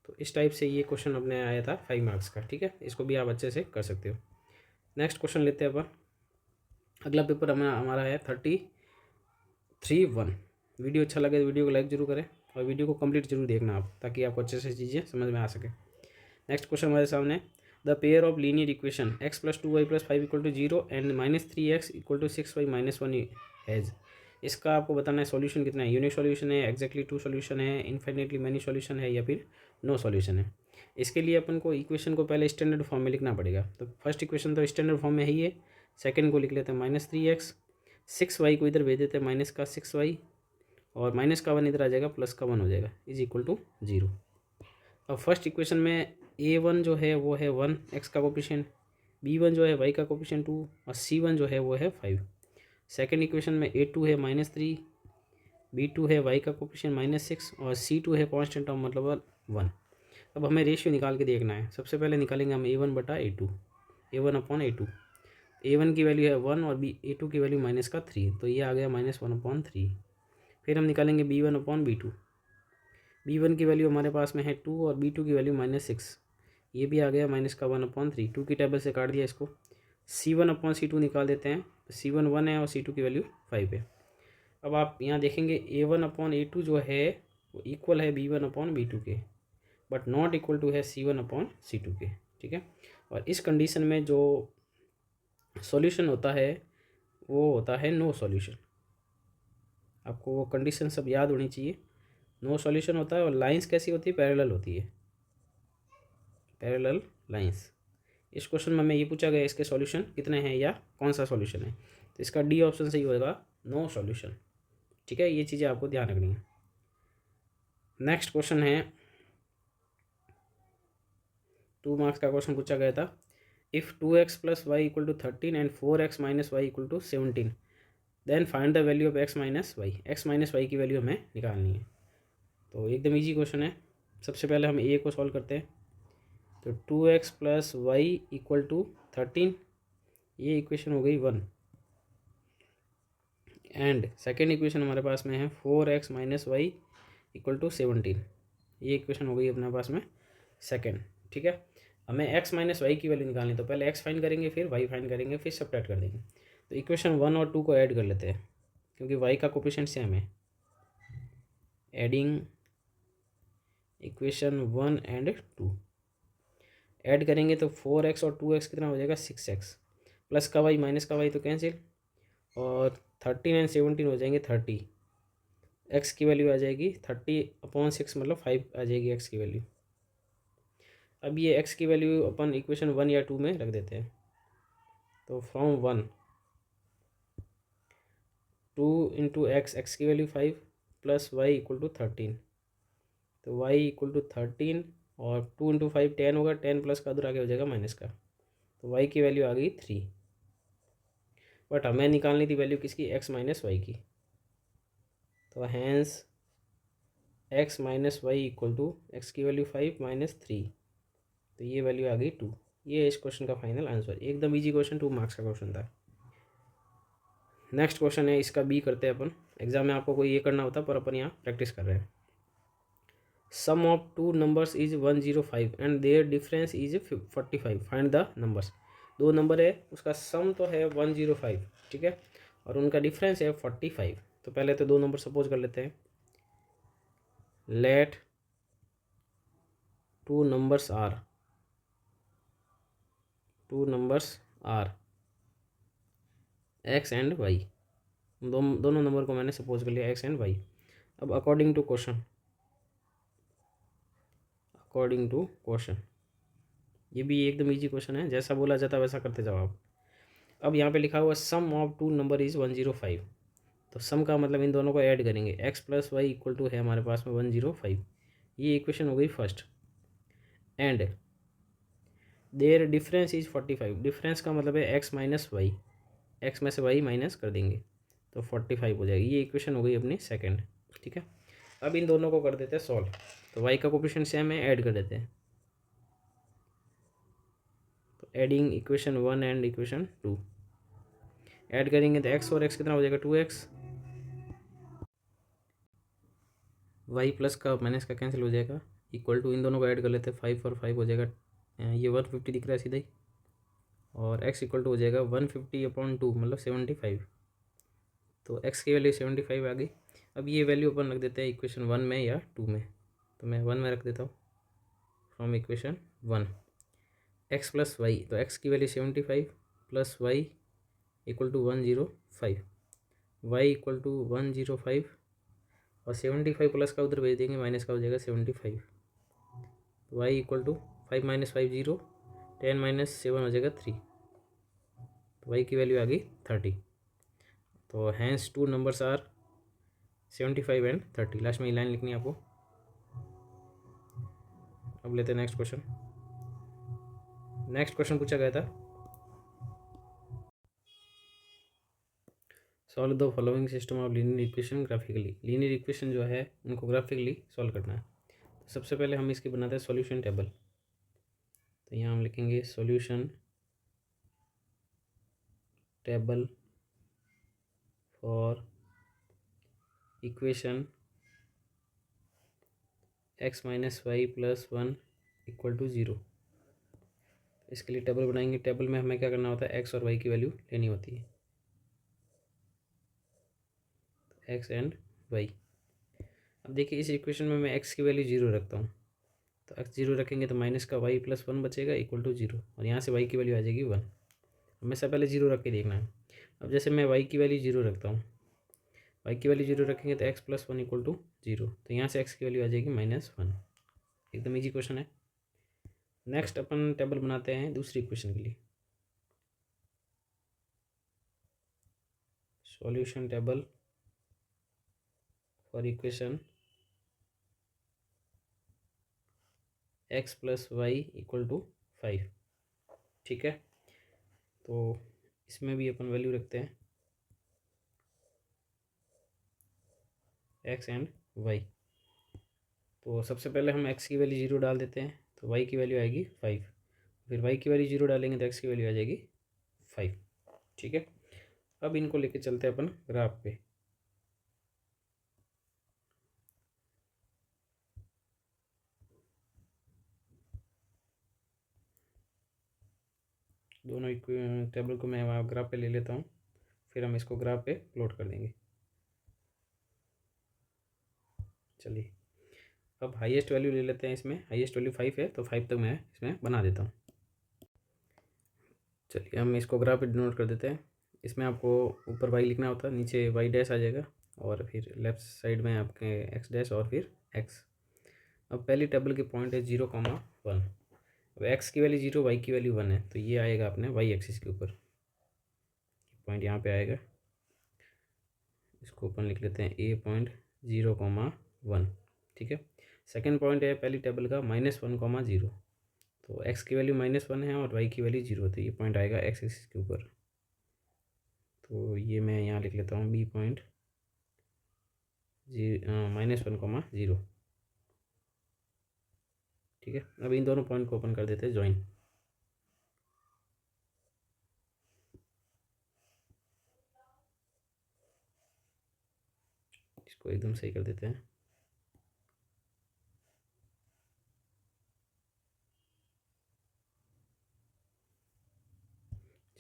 तो इस टाइप से ये क्वेश्चन अपने आया था 5 मार्क्स का। ठीक है, इसको भी आप अच्छे से कर सकते हो। नेक्स्ट क्वेश्चन लेते हैं अपन। अगला पेपर हमारा है 33(1). वीडियो अच्छा लगे तो वीडियो को लाइक जरूर करें और वीडियो को कंप्लीट जरूर देखना आप, ताकि आपको अच्छे से चीज़ें समझ में आ सके। नेक्स्ट क्वेश्चन हमारे सामने, the pair of linear equation x plus 2y plus 5 equal to 0 and minus 3x equal to 6y minus 1 has. इसका आपको बताना है सॉल्यूशन कितना है, यूनिक सॉल्यूशन है, एग्जैक्टली 2 सॉल्यूशन है, इन्फिनिटली मैनी सॉल्यूशन है, या फिर नो सॉल्यूशन है। इसके लिए अपन को इक्वेशन को पहले स्टैंडर्ड फॉर्म में लिखना पड़ेगा। तो फर्स्ट इक्वेशन तो स्टैंडर्ड फॉर्म में है ही है। सेकेंड को लिख लेते हैं माइनस 3x, 6y को इधर भेज देते हैं माइनस का 6y, और माइनस का 1 इधर आ जाएगा, प्लस का 1 हो जाएगा, इज इक्वल टू 0। अब फर्स्ट इक्वेशन में a1 जो है वो है 1 x का कोफिशिएंट, b1 जो है y का कोफिशिएंट 2, और c1 जो है वो है 5। सेकेंड इक्वेशन में a2 है -3, b2 है y का कोफिशिएंट -6, और c2 है कांस्टेंट टर्म मतलब 1। अब हमें रेशियो निकाल के देखना है। सबसे पहले निकालेंगे हम a1 बटा a2, a1 upon a2। a1 की वैल्यू है 1 और a2 की वैल्यू माइनस का 3, तो ये आ गया -1/3। फिर हम निकालेंगे b1 अपॉन b2। b1 की वैल्यू हमारे पास में है 2 और b2 की वैल्यू -6, ये भी आ गया माइनस का 1/3। 2 की टेबल से काट दिया इसको। c1 अपॉन c2 निकाल देते हैं, तो c1 1 है और c2 की वैल्यू 5 है। अब आप यहाँ देखेंगे a1 अपॉन a2 जो है वो इक्वल है b1 अपॉन b2 के, बट नॉट इक्वल टू है c1 अपॉन c2 के। ठीक है, और इस कंडीशन में जो सॉल्यूशन होता है वो होता है नो सॉल्यूशन। आपको वो कंडीशन सब याद होनी चाहिए। नो सॉल्यूशन होता है, और लाइंस कैसी होती है, पैरेलल होती है, पैरेलल लाइंस। इस क्वेश्चन में हमें ये पूछा गया इसके सॉल्यूशन कितने हैं या कौन सा सॉल्यूशन है, तो इसका डी ऑप्शन सही होगा, नो सॉल्यूशन। ठीक है, ये चीज़ें आपको ध्यान रखनी है। नेक्स्ट क्वेश्चन है 2 मार्क्स का क्वेश्चन पूछा गया था। If 2x plus y equal to 13 and 4x minus y equal to 17, then find the value of x minus y. X minus y की वैल्यू हमें निकालनी है। तो एकदम ईजी क्वेश्चन है। सबसे पहले हम ए को सॉल्व करते हैं। तो 2x plus y equal to 13, ये इक्वेशन हो गई 1। एंड सेकेंड इक्वेशन हमारे पास में है 4x minus y equal to 17, ये इक्वेशन हो गई अपने पास में सेकेंड। ठीक है, हमें x माइनस वाई की वैल्यू निकालनी है, तो पहले x फाइंड करेंगे, फिर y फाइंड करेंगे, फिर सब्ट्रैक्ट कर देंगे। तो इक्वेशन 1 और 2 को ऐड कर लेते हैं, क्योंकि y का कोफिशिएंट सेम है। एडिंग इक्वेशन 1 एंड 2 ऐड करेंगे तो 4x और 2x कितना हो जाएगा 6x, प्लस का y माइनस का y तो कैंसिल, और 13 एंड 17 हो जाएंगे 30। x की वैल्यू आ जाएगी 30/6, मतलब 5 आ जाएगी x की वैल्यू। अब ये x की वैल्यू अपन इक्वेशन 1 या 2 में रख देते हैं। तो फ्रॉम 1 2 इंटू एक्स की value 5 plus y equal to 13, तो y इक्वल टू 13, और 2 इंटू 5 10 होगा, 10 प्लस का उधर आगे हो जाएगा माइनस का, तो y की वैल्यू आ गई 3। बट हमें निकालनी थी वैल्यू किसकी, x माइनस वाई की। तो hence x minus y equal to x की वैल्यू 5 माइनस 3, तो ये वैल्यू आ गई 2। ये इस क्वेश्चन का फाइनल आंसर। एकदम इजी क्वेश्चन, 2 मार्क्स का क्वेश्चन था। नेक्स्ट क्वेश्चन है, इसका बी करते हैं अपन। एग्जाम में आपको कोई ये करना होता, पर अपन यहाँ प्रैक्टिस कर रहे हैं। Sum of two numbers is 105 and their difference is 45, find the numbers. दो नंबर है, उसका सम तो है 105, ठीक है, और उनका डिफरेंस है 45। तो पहले तो दो नंबर सपोज कर लेते हैं। Let two numbers are x and y, दोनों नंबर को मैंने सपोज कर लिया एक्स एंड वाई। अब अकॉर्डिंग टू क्वेश्चन, ये भी एकदम इजी क्वेश्चन है, जैसा बोला जाता है वैसा करते जाओ आप। अब यहाँ पे लिखा हुआ सम ऑफ टू नंबर इज़ 105, तो सम का मतलब इन दोनों को ऐड करेंगे, x plus y equal to है हमारे पास में 105, ये इक्वेशन हो गई first. And their difference is 45, difference का मतलब है एक्स माइनस वाई, एक्स में से वाई माइनस कर देंगे तो 45 हो जाएगी, ये इक्वेशन हो गई अपनी सेकंड। ठीक है, अब इन दोनों को कर देते हैं सॉल्व, तो वाई का कोफिशिएंट सेम है, ऐड कर देते हैं। तो adding equation 1 and equation 2, add करेंगे तो एक्स और एक्स कितना हो जाएगा 2x, वाई प्लस का माइनस का कैंसिल हो जाएगा, इक्वल टू इन दोनों को ऐड कर लेते हैं, 5 और 5 हो जाएगा, ये 150 दिख रहा है सीधा ही, और x इक्वल टू हो जाएगा 150/2 मतलब 75, तो x की वैल्यू 75 आ गई। अब ये वैल्यू अपन रख देते हैं इक्वेशन 1 में या 2 में, तो मैं 1 में रख देता हूँ, from equation 1 x plus y, तो x की value 75 plus y equal to 105, y equal to 105 और 75 प्लस का उधर भेज देंगे, माइनस का हो जाएगा 75, y equal to 5 minus 5 0, 10 minus 7 हो जाएगा 3, तो वाई की वैल्यू आ गई 30, तो hence two numbers are 75 and 30, last में ये लाइन लिखनी है आपको। अब लेते हैं नेक्स्ट क्वेश्चन। नेक्स्ट क्वेश्चन पूछा गया था, solve the following system of linear equation graphically, linear equation जो है उनको ग्राफिकली सॉल्व करना है। तो सबसे पहले हम इसकी बनाते हैं सॉल्यूशन टेबल, तो यहाँ हम लिखेंगे solution table for equation x minus y plus 1 equal to 0। इसके लिए टेबल बनाएंगे, टेबल में हमें क्या करना होता है, x और y की वैल्यू लेनी होती है, x एंड y। अब देखिए इस इक्वेशन में मैं x की वैल्यू 0 रखता हूँ, तो x 0 रखेंगे तो माइनस का y प्लस 1 बचेगा इक्वल टू 0, और यहाँ से y की वैल्यू आ जाएगी 1, हमेशा पहले 0 रख के देखना है। अब जैसे मैं y की वैल्यू 0 रखता हूँ, y की वैल्यू 0 रखेंगे तो x प्लस 1 इक्वल टू 0, तो यहाँ से x की वैल्यू आ जाएगी -1, एकदम ईजी क्वेश्चन है। नेक्स्ट अपन टेबल बनाते हैं दूसरी इक्वेशन के लिए, solution table for equation x plus y equal to 5। ठीक है, तो इसमें भी अपन वैल्यू रखते हैं x एंड y, तो सबसे पहले हम x की वैल्यू 0 डाल देते हैं, तो y की वैल्यू आएगी 5, फिर y की वैल्यू 0 डालेंगे तो x की वैल्यू आ जाएगी 5। ठीक है, अब इनको लेके चलते हैं अपन ग्राफ पे, दोनों टेबल को मैं वहाँ ग्राफ पे ले लेता हूँ, फिर हम इसको ग्राफ पे प्लॉट कर देंगे। चलिए अब हाईएस्ट वैल्यू ले लेते हैं, इसमें हाईएस्ट वैल्यू 5 है, तो 5 तक मैं इसमें बना देता हूँ। चलिए हम इसको ग्राफ पे डिनोट कर देते हैं, इसमें आपको ऊपर y लिखना होता है, नीचे y डैश आ जाएगा, और फिर लेफ्ट साइड में आपके x डैश और फिर x। अब पहली टेबल के पॉइंट है 0,1, अब x की वैल्यू 0, y की वैल्यू 1 है, तो ये आएगा अपने y एक्सिस के ऊपर, पॉइंट यहाँ पे आएगा, इसको अपन लिख लेते हैं A.0,1। ठीक है, सेकेंड पॉइंट है पहली टेबल का -1,0, तो x की वैल्यू -1 है और y की वैल्यू 0, तो ये पॉइंट आएगा x एक्सिस के ऊपर, तो ये मैं यहाँ लिख लेता हूँ B पॉइंट -1,0। ठीक है, अब इन दोनों पॉइंट को ओपन कर देते हैं ज्वाइन, इसको एकदम सही कर देते हैं।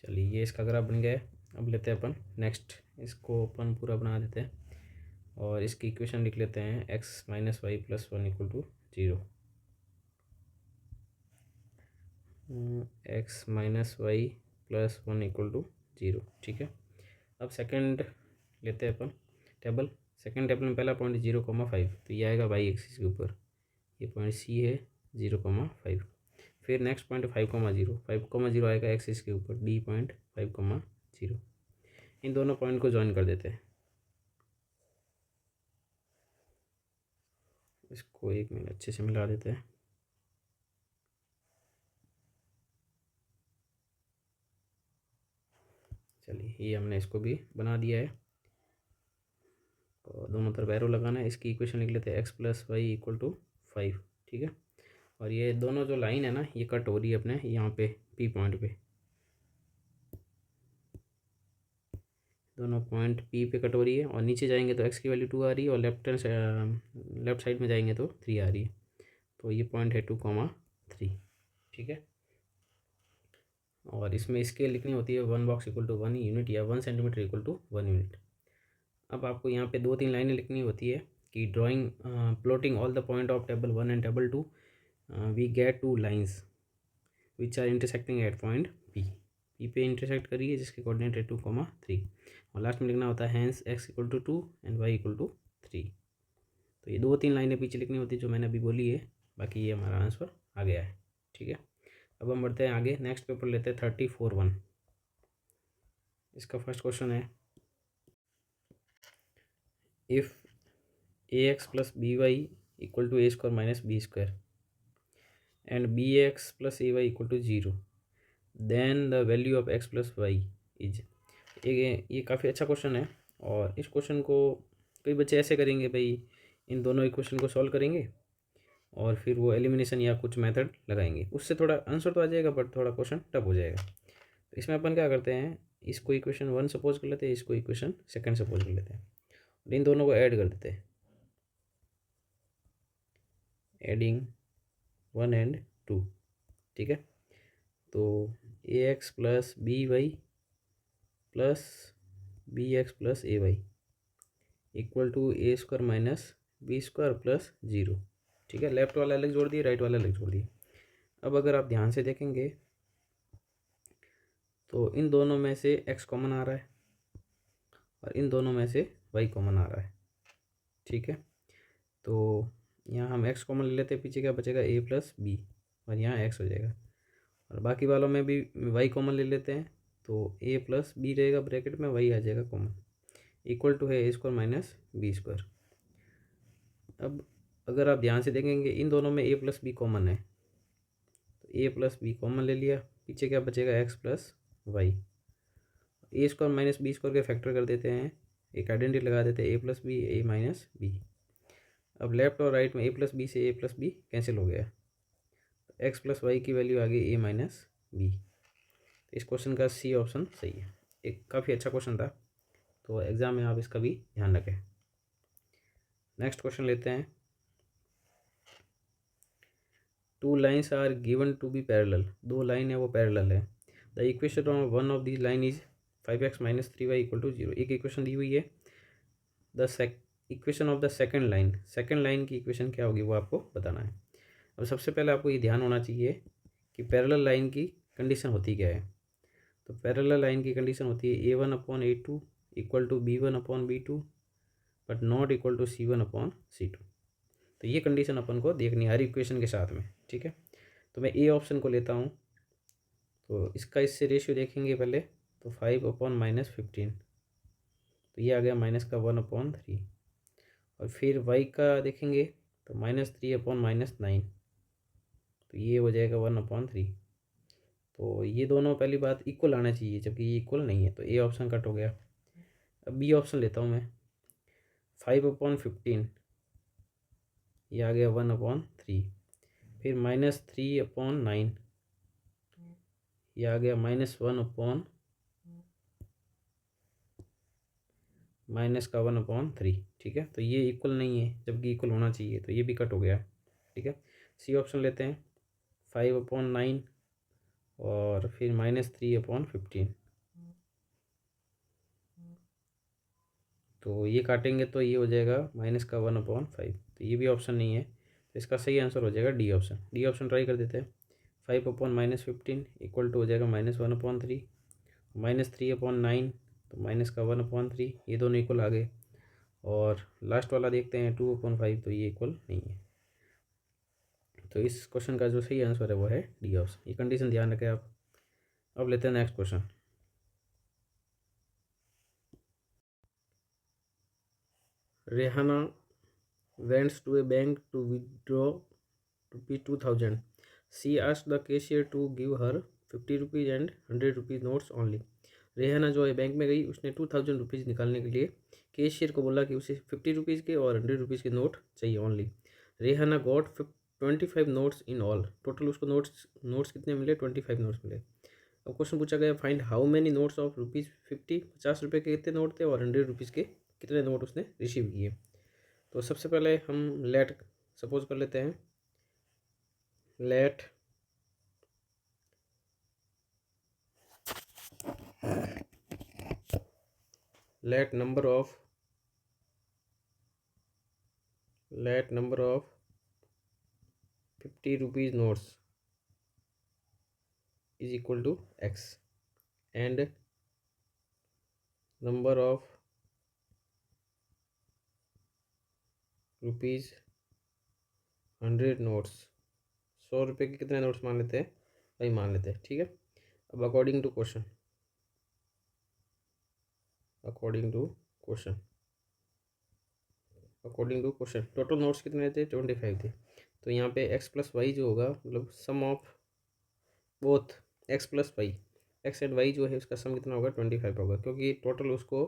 चलिए ये इसका ग्राफ बन गया है, अब लेते हैं अपन नेक्स्ट, इसको अपन पूरा बना देते हैं। और इसकी इक्वेशन लिख लेते हैं x minus y plus one equal to zero. X minus y plus one equal to zero, ठीक है। अब सेकंड लेते हैं अपन टेबल। सेकंड टेबल में पहला पॉइंट 0,5, तो ये आएगा वाई एक्सिस के ऊपर, ये पॉइंट सी है 0,5। फिर नेक्स्ट पॉइंट 5,0, 5,0 आएगा एक्सिस के ऊपर, डी पॉइंट 5,0। इन दोनों पॉइंट को ज्वाइन कर देते हैं। इसको एक मिनट अच्छे से मिला देते हैं। चलिए, ये हमने इसको भी बना दिया है और दोनों तरफ एरो लगाना है। इसकी इक्वेशन लिख लेते हैं x plus y equal to 5, ठीक है। और ये दोनों जो लाइन है ना, ये कट हो रही है अपने यहाँ पे पी पॉइंट पे, दोनों पॉइंट पी पे कट हो रही है। और नीचे जाएंगे तो एक्स की वैल्यू 2 आ रही है और लेफ्ट साइड में जाएंगे तो 3 आ रही है। तो ये पॉइंट है 2,3, ठीक है। और इसमें स्केल लिखनी होती है 1 बॉक्स इक्वल टू 1 यूनिट या 1 सेंटीमीटर इक्वल टू 1 यूनिट। अब आपको यहाँ पे 2-3 लाइनें लिखनी होती है कि drawing plotting all the point of table 1 and table 2 we get 2 lines which are intersecting at point P पे इंटरसेक्ट करिए जिसके कोऑर्डिनेट है 2,3। और लास्ट में लिखना होता है hence x equal to 2 and y equal to 3। तो ये 2-3 लाइनें पीछे लिखनी होती है जो मैंने अभी बोली है। बाकी ये हमारा आंसर आ गया है, ठीक है। अब हम बढ़ते हैं आगे, नेक्स्ट पेपर लेते हैं 34(1). इसका फर्स्ट क्वेश्चन है if a x plus b y equal to a square minus b square and b x plus a y equal to 0 then the value of x plus y is. ये काफ़ी अच्छा क्वेश्चन है। और इस क्वेश्चन को कई बच्चे ऐसे करेंगे भाई, इन दोनों इक्वेशन को सॉल्व करेंगे और फिर वो एलिमिनेशन या कुछ मेथड लगाएंगे, उससे थोड़ा आंसर तो आ जाएगा बट थोड़ा क्वेश्चन टफ हो जाएगा। तो इसमें अपन क्या करते हैं, इसको इक्वेशन 1 सपोज कर लेते हैं, इसको इक्वेशन सेकंड सपोज कर लेते हैं और इन दोनों को ऐड कर देते हैं, एडिंग 1 एंड 2, ठीक है। तो a x plus b y plus b x plus a y equal to a square minus b square plus 0, ठीक है। लेफ्ट वाला अलग जोड़ दिए, राइट वाला अलग जोड़ दिए। अब अगर आप ध्यान से देखेंगे तो इन दोनों में से x कॉमन आ रहा है और इन दोनों में से y कॉमन आ रहा है, ठीक है। तो यहाँ हम x कॉमन ले लेते हैं, पीछे क्या बचेगा a प्लस बी और यहाँ x हो जाएगा। और बाकी वालों में भी y कॉमन ले लेते हैं तो a प्लस बी रहेगा ब्रैकेट में, y आ जाएगा कॉमन, इक्वल टू है ए स्क्वायर माइनस बी स्क्वायर। अब अगर आप ध्यान से देखेंगे इन दोनों में a प्लस बी कॉमन है, तो a प्लस बी कॉमन ले लिया, पीछे क्या बचेगा x प्लस वाई। ए स्क्वायर माइनस बी स्क्वायर के फैक्टर कर देते हैं, एक आइडेंटिटी लगा देते हैं ए प्लस बी ए माइनस बी। अब लेफ्ट और राइट में ए प्लस बी से ए प्लस बी कैंसिल हो गया, तो एक्स प्लस वाई की वैल्यू आ गई ए माइनस बी। इस क्वेश्चन का सी ऑप्शन सही है। एक काफ़ी अच्छा क्वेश्चन था, तो एग्ज़ाम में आप इसका भी ध्यान रखें। नेक्स्ट क्वेश्चन लेते हैं, 2 lines are given to be parallel, 2 line है वो पैरेलल है। The equation of one of this line is 5x minus 3y equal to 0। एक इक्वेशन दी हुई है। The equation of the second line की इक्वेशन क्या होगी वो आपको बताना है। अब सबसे पहले आपको ये ध्यान होना चाहिए कि पैरेलल लाइन की कंडीशन होती क्या है। तो पैरेलल लाइन की कंडीशन होती है a1/a2 equal to b1/b2 but not equal to c1/c2। तो ये कंडीशन अपन को देखनी है हर इक्वेशन के साथ में, ठीक है। तो मैं ए ऑप्शन को लेता हूँ, तो इसका इससे रेशियो देखेंगे पहले, तो 5/-15, तो ये आ गया माइनस का 1/3। और फिर y का देखेंगे तो -3/-9, तो ये हो जाएगा 1/3। तो ये दोनों पहली बात इक्वल आना चाहिए, जबकि ये इक्वल नहीं है, तो ए ऑप्शन कट हो गया। अब बी ऑप्शन लेता हूँ मैं, 5/15, ये आ गया 1/3। फिर -3/9, ये आ गया -1/3, ठीक है। तो ये इक्वल नहीं है, जबकि इक्वल होना चाहिए, तो ये भी कट हो गया, ठीक है। सी ऑप्शन लेते हैं, 5/9 और फिर -3/15, तो ये काटेंगे तो ये हो जाएगा -1/5, तो ये भी ऑप्शन नहीं है, तो इसका सही आंसर हो जाएगा D option. D option try कर देते हैं। 5/-15 इक्वल टू हो जाएगा -1/3, -3/9 तो -1/3, ये दोनों इक्वल आ गए। और लास्ट वाला देखते हैं 2/5, तो ये इक्वल नहीं है। तो इस क्वेश्चन का जो सही आंसर है वो है डी ऑप्शन। ये कंडीशन ध्यान रखें आप। अब लेते हैं next question. Rehana went to a bank to withdraw ₹2,000. She asked the cashier to give her ₹50 and ₹100 notes only. Rehana जो है बैंक में गई, उसने ₹2,000 निकालने के लिए कैशियर को बोला कि उसे ₹50 के और ₹100 के नोट चाहिए only. Rehana got 25 notes in all. Total उसको नोट्स कितने मिले? 25 नोट्स मिले। अब क्वेश्चन पूछा गया find how many notes of ₹50, 50 के कितने नोट थे और ₹100 के कितने नोट उसने रिसीव किए। तो सबसे पहले हम लेट सपोज कर लेते हैं, let number of ₹50 notes is equal to x and number of ₹100 notes, 100 रुपये के कितने नोट्स मान लेते हैं भाई, मान लेते हैं, ठीक है। अब according to question total notes कितने थे? 25 थे। तो यहाँ पे x प्लस वाई जो होगा, मतलब sum of both x plus y, x and y जो है उसका सम कितना होगा? 25 होगा, क्योंकि टोटल उसको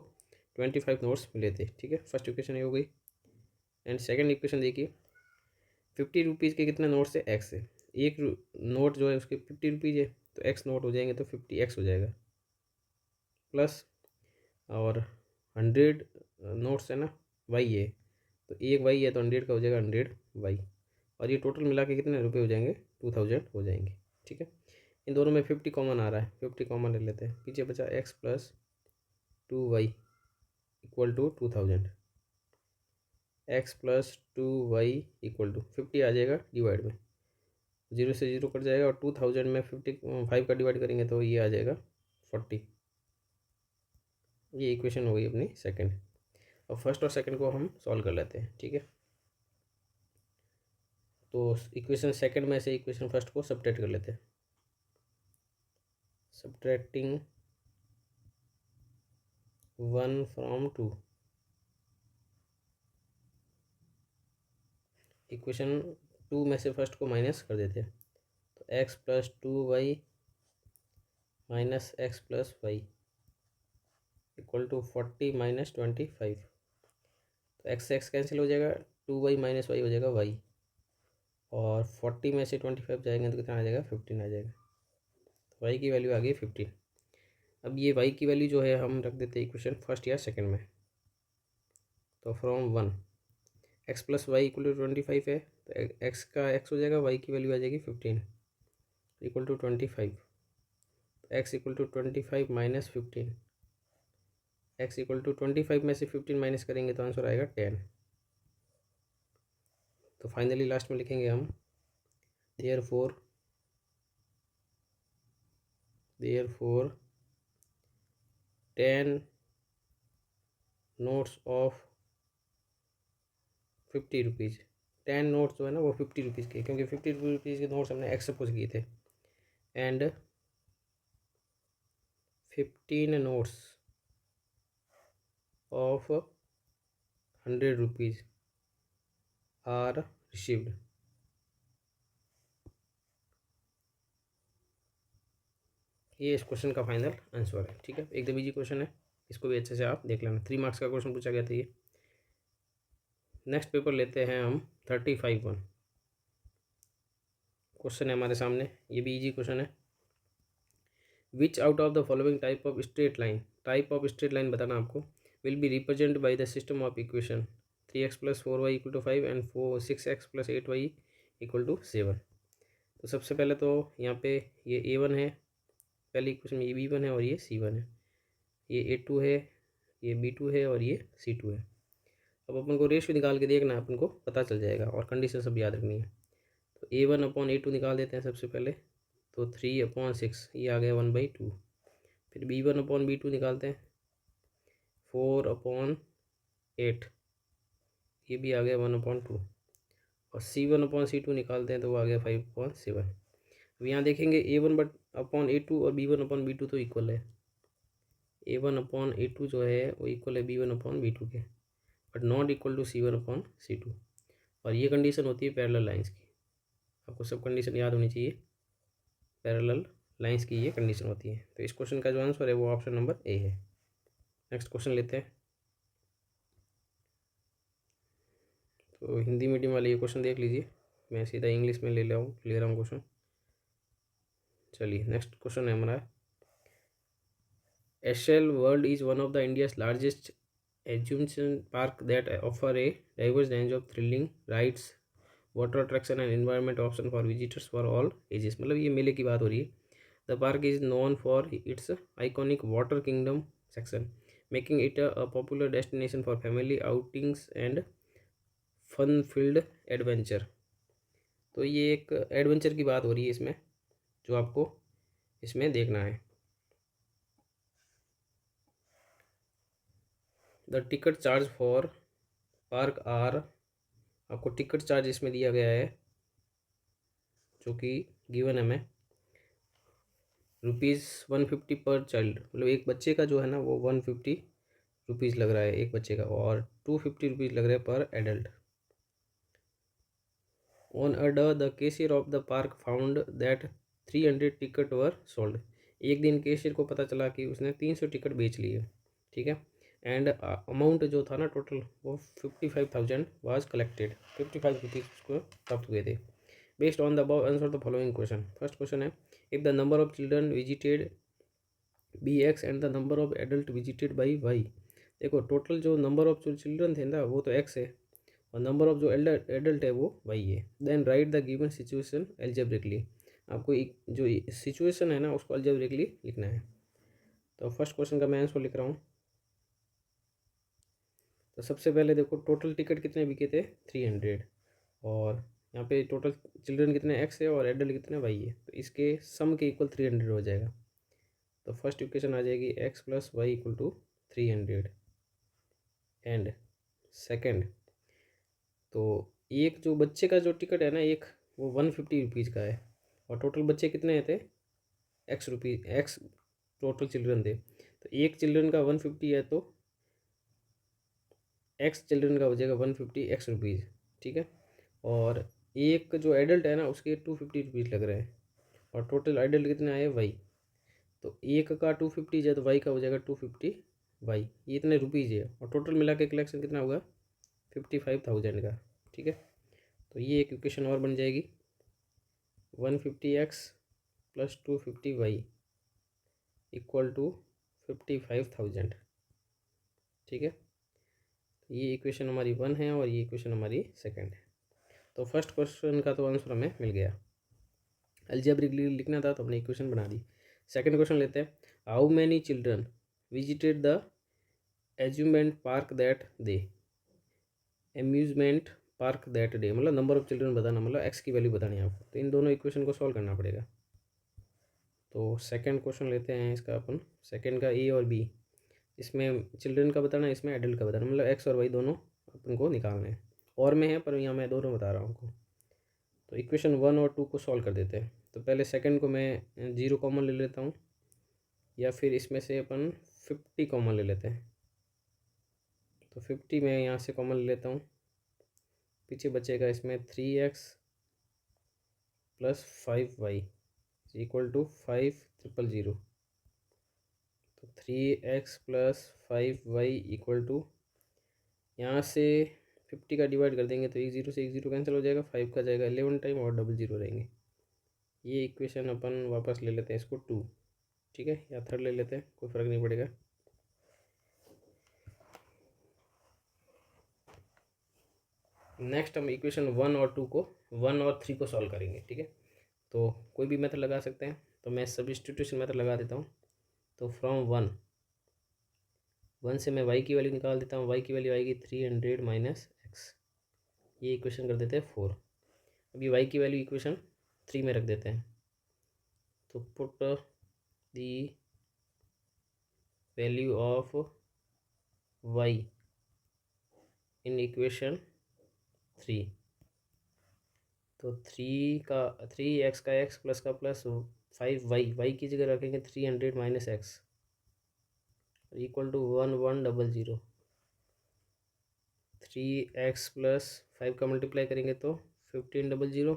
25 नोट्स मिले थे, ठीक है। फर्स्ट इक्वेशन ये हो गई। एंड सेकंड इक्वेशन देखिए, ₹50 के कितने नोट्स है? एक्स है। एक नोट जो है उसके ₹50 है, तो एक्स नोट हो जाएंगे तो 50x हो जाएगा, प्लस और 100 नोट्स है ना, वाई है, तो एक वाई है तो 100 का हो जाएगा 100y, और ये टोटल मिला के कितने रुपये हो जाएंगे? 2000 हो जाएंगे, ठीक है। इन दोनों में 50 कॉमन आ रहा है, 50 कॉमन ले लेते हैं। पीछे बचा x plus 2y equal to 2000, x plus 2y equal to 50 आ जाएगा डिवाइड में, 0 से 0 कट जाएगा, और 2000 में 55 का डिवाइड करेंगे तो ये आ जाएगा 40। ये इक्वेशन हो गई अपनी सेकंड। अब फर्स्ट और सेकंड को हम सॉल्व कर लेते हैं, ठीक है। तो इक्वेशन सेकंड में से इक्वेशन फर्स्ट को सब्ट्रैक्ट कर लेते हैं। सब्ट्रैक्टिंग 1 from 2, इक्वेशन 2 में से फर्स्ट को माइनस कर देते हैं, तो x plus 2y minus x plus y equal to 40 minus 25। तो x कैंसिल हो जाएगा, 2y माइनस वाई हो जाएगा y, और 40 में से 25 जाएंगे तो कितना आ जाएगा? 15 आ जाएगा। तो y की वैल्यू आ गई 15। अब ये y की वैल्यू जो है हम रख देते हैं इक्वेशन फर्स्ट या सेकंड में। तो from 1 x plus y equal to 25 है, तो x का x हो जाएगा, y की वैल्यू आ जाएगी 15 इक्वल टू 25। तो x equal to 25 minus 15, x equal to 25 में से 15 माइनस करेंगे तो आंसर आएगा 10। तो फाइनली लास्ट में लिखेंगे हम देयरफॉर 10 नोट्स ऑफ ₹50। 10 नोट्स जो है ना वो ₹50 के, क्योंकि ₹50 के नोट्स हमने एक्स सपोज किए थे। And 15 notes of ₹100 are received. ये इस क्वेश्चन का फाइनल आंसर है, ठीक है। एकदम इजी क्वेश्चन है, इसको भी अच्छे से आप देख लेना। 3 मार्क्स का क्वेश्चन पूछा गया था ये। नेक्स्ट पेपर लेते हैं हम 35 क्वेश्चन है हमारे सामने, ये भी इजी क्वेश्चन है। Which out of the following type of straight line बताना आपको will be represent by the system of equation 3x plus 4y equal to 5 and 6x plus 8y equal to 7। तो सबसे पहले तो यहाँ पे ये a1 है, पहली इक्वेशन में ये b1 है और ये c1 है, ये a2 है, ये B2 है और ये C2 है। अब अपन को रेशियो निकाल के देखना है, अपन को पता चल जाएगा, और कंडीशन सब याद रखनी है। तो A1/A2 निकाल देते हैं सबसे पहले। तो 3/6 ये आ गया 1/2। फिर B1/B2 निकालते हैं, 4/8 ये भी आ गया 1/2। और C1/C2 निकालते हैं तो वो आ गया 5/7। अब यहाँ देखेंगे A1/A2 और B1/B2 तो इक्वल है। A1/A2 जो है वो इक्वल है B1/B2 के, but not equal to C1/C2। और ये कंडीशन होती है पैरेलल लाइंस की। आपको सब कंडीशन याद होनी चाहिए, पैरेलल लाइंस की ये कंडीशन होती है। तो इस क्वेश्चन का जो आंसर है वो ऑप्शन नंबर ए है। नेक्स्ट क्वेश्चन लेते हैं। तो हिंदी मीडियम वाले ये क्वेश्चन देख लीजिए, मैं सीधा इंग्लिश में ले रहा हूँ क्वेश्चन। चलिए नेक्स्ट क्वेश्चन है हमारा, Essel world is one of the India's largest amusement park that offer a diverse range of thrilling rides, water attraction and environment option for visitors for all ages. मतलब ये मेले की बात हो रही है। The park is known for its iconic water kingdom section, making it a popular destination for family outings and fun field adventure. तो ये एक एडवेंचर की बात हो रही है इसमें, जो आपको इसमें देखना है। The ticket charge for park are, आपको टिकट चार्ज इसमें दिया गया है जो कि गिवन है हमें, ₹150 पर चाइल्ड। मतलब एक बच्चे का जो है ना वो 150 रुपीज़ लग रहा है एक बच्चे का, और 250 रुपीज़ लग रहा है पर adult. On a day the cashier of the park found that 300 ticket were sold. एक दिन कैशियर को पता चला कि उसने 300 टिकट बेच लिए, ठीक है। एंड अमाउंट जो था ना टोटल वो 55,000 वाज कलेक्टेड, 55 रुपीज़ उसको प्राप्त हुए थे। Based on the above answer the following question. First question है, if the number of children visited BX and the number of adult visited by y. देखो टोटल जो नंबर ऑफ जो चिल्ड्रन थे ना वो तो X है, और नंबर ऑफ जो एडल्ट है वो वाई है। Then write the given situation algebraically. आपको एक जो सिचुएशन है ना उसको एल्जेब्रिकली लिखना है। तो फर्स्ट क्वेश्चन का मैं आंसर लिख रहा हूँ। तो सबसे पहले देखो टोटल टिकट कितने बिके थे 300, और यहाँ पे टोटल चिल्ड्रन कितने X है और एडल्ट कितने वाई है, तो इसके सम के इक्वल 300 हो जाएगा। तो फर्स्ट इक्वेशन आ जाएगी X + Y = 300। एंड सेकेंड, तो एक जो बच्चे का जो टिकट है ना एक वो 150 रुपीज़ का है, और टोटल बच्चे कितने थे X टोटल चिल्ड्रन थे। तो एक चिल्ड्रन का 150 है तो X चिल्ड्रन का हो जाएगा 150 X रुपीज़, ठीक है। और एक जो एडल्ट है ना उसके 250 रुपीज़ लग रहे हैं, और टोटल एडल्ट कितने आए वाई। तो एक का 250 है तो वाई का हो जाएगा 250 वाई, ये इतने रुपीज़ है, और टोटल मिला के कलेक्शन कितना होगा 55,000 का, ठीक है। तो ये एक इक्वेशन और बन जाएगी 150X + 250Y = 55,000, ठीक है। ये इक्वेशन हमारी 1 है और ये इक्वेशन हमारी सेकंड है। तो फर्स्ट क्वेश्चन का तो आंसर हमें मिल गया, अलजेब्रिकली लिखना था तो हमने इक्वेशन बना दी। सेकंड क्वेश्चन लेते हैं, how many children visited the amusement park that day. Amusement park that day मतलब नंबर ऑफ चिल्ड्रन बताना, मतलब X की वैल्यू बतानी है आपको। तो इन दोनों इक्वेशन को सॉल्व करना पड़ेगा। तो सेकंड क्वेश्चन लेते हैं इसका अपन, सेकंड का A और B, इसमें चिल्ड्रन का बताना, इसमें एडल्ट का बताना, मतलब X और Y दोनों अपन को निकालने हैं। और में है पर यहाँ मैं दोनों बता रहा हूँ आपको। तो इक्वेशन 1 और 2 को सॉल्व कर देते हैं। तो पहले सेकंड को मैं 0 कॉमन ले लेता हूँ, या फिर इसमें से अपन 50 कॉमन ले लेते हैं। तो 50 मैं यहाँ से कॉमन ले लेता हूँ, पीछे बचेगा इसमें 3X + 5Y = 5,000। तो 3X + 5Y = यहाँ से 50 का डिवाइड कर देंगे तो एक जीरो से एक जीरो कैंसिल हो जाएगा, 5 का जाएगा 11 टाइम और डबल जीरो रहेंगे। ये इक्वेशन अपन वापस ले लेते हैं इसको 2, ठीक है, या थर्ड ले लेते हैं, कोई फ़र्क नहीं पड़ेगा। नेक्स्ट हम इक्वेशन 1 और 2 को 1 और 3 को सॉल्व करेंगे, ठीक है। तो कोई भी मेथड लगा सकते हैं, तो मैं सब्स्टिट्यूशन मेथड लगा देता हूँ। तो फ्रॉम 1 1 से मैं y की वैल्यू निकाल देता हूँ, y की वैल्यू आएगी 300 माइनस एक्स। ये इक्वेशन कर देते हैं 4। अभी y की वैल्यू इक्वेशन 3 में रख देते हैं। तो put the value of y in equation 3। तो 3x का x प्लस का प्लस 5y की जगह रखेंगे 300 minus x equal to 1100। 3x plus 5 का मल्टीप्लाई करेंगे तो 1500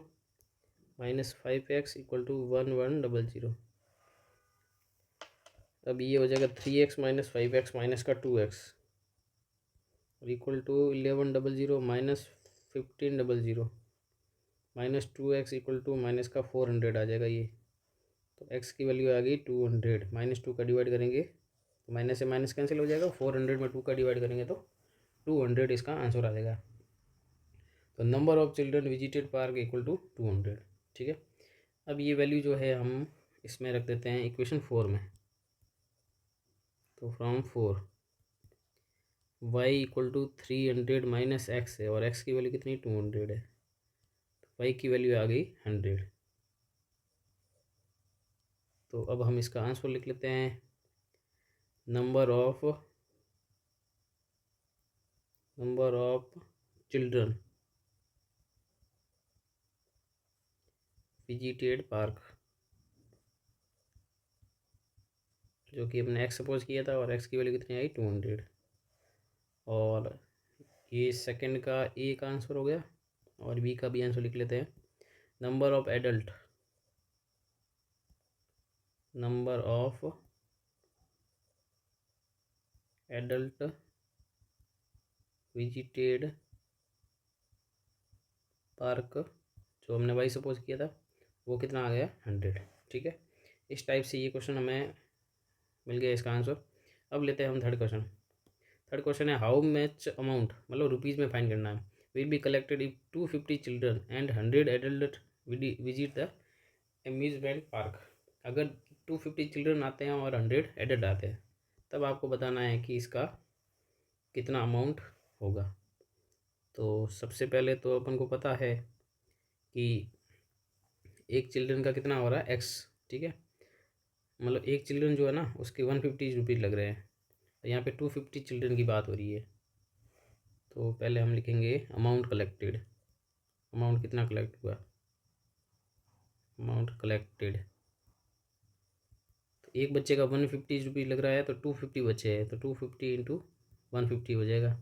माइनस 5x इक्वल टू 1100। अब ये हो जाएगा 3x माइनस 5x माइनस का 2x equal to 1100 minus 1500 minus 2x equal to minus का 400 आ जाएगा ये। तो x की वैल्यू आ गई 200। माइनस 2 का डिवाइड करेंगे तो माइनस से माइनस कैंसिल हो जाएगा। 400 में 2 का डिवाइड करेंगे तो 200 इसका आंसर आ जाएगा। तो number of children visited park equal to 200। ठीक है, अब ये वैल्यू जो है हम इसमें रख देते हैं इक्वेशन 4 में। तो from 4 y equal to 300 minus x है और x की वैल्यू कितनी 200 है। तो y की वैल्यू आ गई 100। तो अब हम इसका आंसर लिख लेते हैं। Number of children visited park, जो कि हमने x सपोज किया था और x की वैल्यू कितनी आई 200। और ये सेकंड का ए का आंसर हो गया और बी का भी आंसर लिख लेते हैं। Number of adult visited park, जो हमने वाई सपोज किया था, वो कितना आ गया 100। ठीक है, इस टाइप से ये क्वेश्चन हमें मिल गया इसका आंसर। अब लेते हैं हम थर्ड क्वेश्चन। थर्ड क्वेश्चन है हाउ मच अमाउंट, मतलब रुपीज़ में फाइन करना है, will be collected if 250 children and 100 adult visit the amusement park. अगर 250 चिल्ड्रन आते हैं और 100 एडल्ट आते हैं, तब आपको बताना है कि इसका कितना अमाउंट होगा। तो सबसे पहले तो अपन को पता है कि एक चिल्ड्रन का कितना हो रहा है एक्स। ठीक है, मतलब एक चिल्ड्रन जो है ना उसके 150 रुपीज़ लग रहे हैं। यहाँ पे 250 चिल्ड्रन की बात हो रही है। तो पहले हम लिखेंगे अमाउंट कलेक्टेड। अमाउंट कितना कलेक्ट हुआ, अमाउंट कलेक्टेड। तो एक बच्चे का 150 रुपीज़ लग रहा है तो 250 बच्चे हैं तो 250 इंटू 150 हो जाएगा।